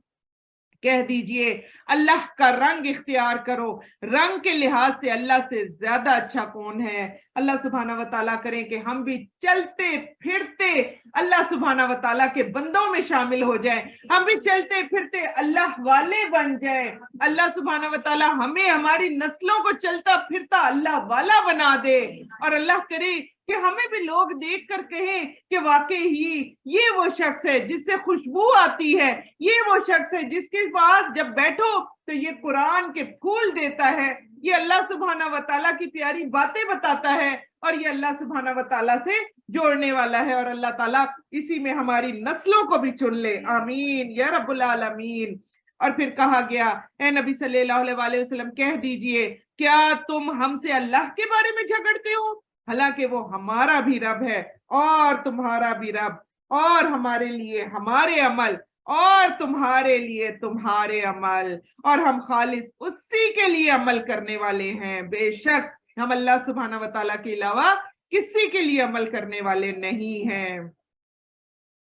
कह दीजिए अल्लाह का रंग इख्तियार करो, रंग के लिहाज से अल्लाह से ज्यादा अच्छा कौन है। अल्लाह सुब्हाना व तआला करें कि हम भी चलते फिरते अल्लाह सुब्हाना व तआला के बंदों में शामिल हो जाएं, हम भी चलते फिरते अल्लाह वाले बन जाएं। अल्लाह सुब्हाना व तआला हमें हमारी नस्लों को चलता फिरता अल्लाह वाला बना दे, और अल्लाह करे कि हमें भी लोग देख कर कहें कि वाकई ही ये वो शख्स है जिससे खुशबू आती है, ये वो शख्स है जिसके पास जब बैठो तो ये कुरान के फूल देता है, ये अल्लाह सुब्हाना व तआला की प्यारी बातें बताता है, और ये अल्लाह सुब्हाना व तआला से जोड़ने वाला है। और अल्लाह ताला इसी में हमारी नस्लों को भी चुन ले, आमीन या रब्बुल आलमीन। और फिर कहा गया, ए नबी सल्लल्लाहु अलैहि वसल्लम, कह दीजिए क्या तुम हमसे अल्लाह के बारे में झगड़ते हो, हालांकि वो हमारा भी रब है और तुम्हारा भी रब, और हमारे लिए हमारे अमल और तुम्हारे लिए तुम्हारे अमल, और हम खालिस उसी के लिए अमल करने वाले हैं। बेशक हम अल्लाह सुब्हाना व तआला के अलावा किसी के लिए अमल करने वाले नहीं हैं।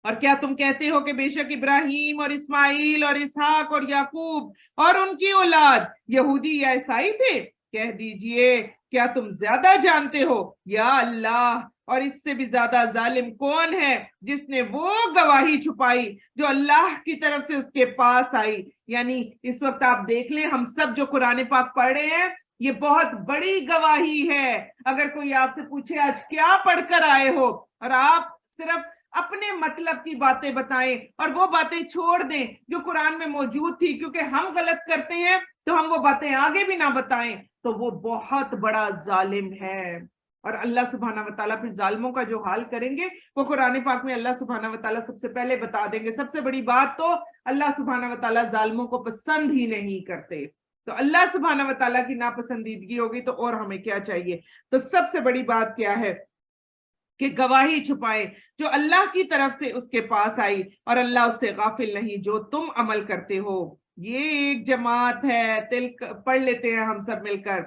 और क्या तुम कहते हो कि बेशक इब्राहीम और इस्माइल और इसहाक और याकूब और उनकी औलाद यहूदी या ईसाई थे? कह दीजिए क्या तुम ज्यादा जानते हो या अल्लाह, और इससे भी ज्यादा जालिम कौन है जिसने वो गवाही छुपाई जो अल्लाह की तरफ से उसके पास आई। यानी इस वक्त आप देख लें, हम सब जो कुरान पाक पढ़ रहे हैं ये बहुत बड़ी गवाही है। अगर कोई आपसे पूछे आज क्या पढ़कर आए हो, और आप सिर्फ अपने मतलब की बातें बताएं और वो बातें छोड़ दें जो कुरान में मौजूद थी, क्योंकि हम गलत करते हैं तो हम वो बातें आगे भी ना बताएं, तो वो बहुत बड़ा जालिम है। और अल्लाह सुब्हाना व तआला फिर जालिमों का जो हाल करेंगे वो कुरान पाक में अल्लाह सुब्हाना व तआला सबसे पहले बता देंगे। सबसे बड़ी बात तो अल्लाह सुब्हाना व तआला जालिमों को पसंद ही नहीं करते, तो अल्लाह सुब्हाना व तआला की नापसंदीदगी होगी तो और हमें क्या चाहिए। तो सबसे बड़ी बात क्या है कि गवाही छुपाए जो अल्लाह की तरफ से उसके पास आई, और अल्लाह उससे गाफिल नहीं जो तुम अमल करते हो। ये एक जमात है, पढ़ लेते हैं हम सब मिलकर।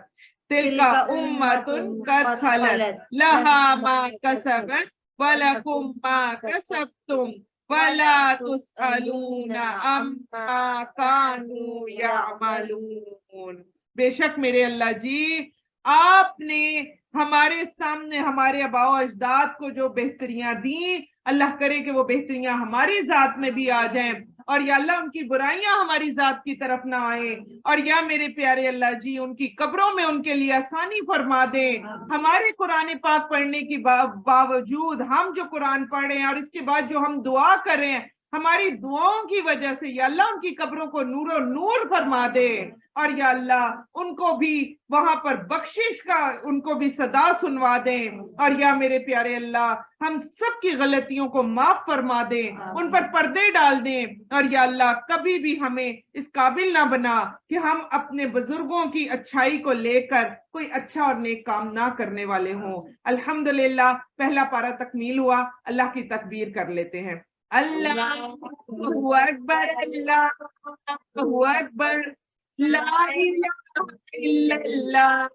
तिलका उम्मतुन कद खलत लहा मा कसबत वलकुम मा कसबतुम वला तुसअलूना अम्मा कानू यामलून। बेशक मेरे अल्लाह जी, आपने हमारे सामने हमारे आबाओ अजदाद को जो बेहतरियां दी, अल्लाह करे कि वो बेहतरियां हमारी जात में भी आ जाएं, और या अल्लाह उनकी बुराइयां हमारी जात की तरफ ना आए, और या मेरे प्यारे अल्लाह जी उनकी कब्रों में उनके लिए आसानी फरमा दे। हमारे कुरान पाक पढ़ने की बावजूद हम जो कुरान पढ़ रहे हैं और इसके बाद जो हम दुआ कर रहे हैं, हमारी दुआओं की वजह से या अल्लाह उनकी कब्रों को नूरो नूर फरमा दे, और या अल्लाह उनको भी वहां पर बख्शिश का उनको भी सदा सुनवा दें, और या मेरे प्यारे अल्लाह हम सब की गलतियों को माफ फरमा दें, उन पर पर्दे डाल दें, और या अल्लाह कभी भी हमें इस काबिल ना बना कि हम अपने बुजुर्गों की अच्छाई को लेकर कोई अच्छा और नेक काम ना करने वाले हों। अल्हम्दुलिल्लाह पहला पारा तकमील हुआ, अल्लाह की तकबीर कर लेते हैं। अल्लाहु अकबर, अल्लाहु अकबर, ला इलाहा इल्लल्लाह,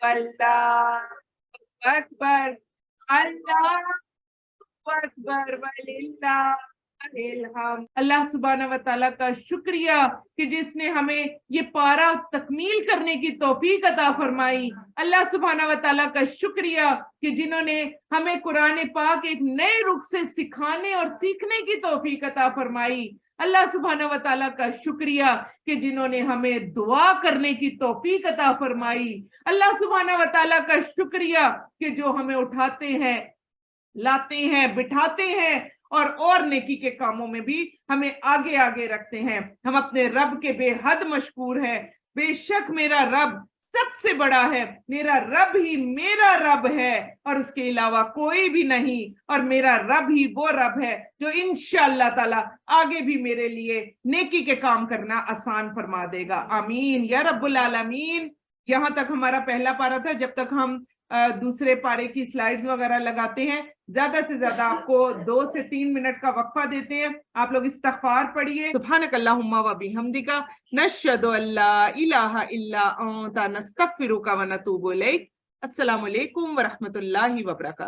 अल्लाहु अकबर, अल्लाहु अकबर वलिल्लाहिल हम्द। अल्लाह सुब्हाना व तआला का शुक्रिया कि जिसने हमें ये पारा तकमील करने की तौफीक अता फरमाई। अल्लाह सुब्हाना व तआला का शुक्रिया कि जिन्होंने हमें कुरान पाक एक नए रुख से सिखाने और सीखने की तौफीक अता फरमाई। अल्लाह सुब्हाना व तआला का शुक्रिया कि जिन्होंने हमें दुआ करने की तौफीक अता फरमाई। अल्लाह सुब्हाना व तआला का शुक्रिया कि जो हमें उठाते हैं लाते हैं, बिठाते हैं और नेकी के कामों में भी हमें आगे आगे रखते हैं। हम अपने रब के बेहद मशकूर हैं। बेशक मेरा रब सबसे बड़ा है, मेरा रब ही मेरा रब है और उसके अलावा कोई भी नहीं, और मेरा रब ही वो रब है जो इंशाअल्लाह ताला आगे भी मेरे लिए नेकी के काम करना आसान फरमा देगा। आमीन या रब्बुल आलमीन। यहाँ तक हमारा पहला पारा था। जब तक हम दूसरे पारे की स्लाइड्स वगैरह लगाते हैं, ज्यादा से ज्यादा आपको 2 से 3 मिनट का वक्फा देते हैं। आप लोग इस्तगफार पढ़िए। सुब्हानक अल्लाहुम्मा व बिहम्दिका नशहदु अल्ला इलाहा इल्ला अंता नस्तगफिरुका व नतूबु इलैक। अस्सलामु अलैकुम व रहमतुल्लाहि व बरकातहू।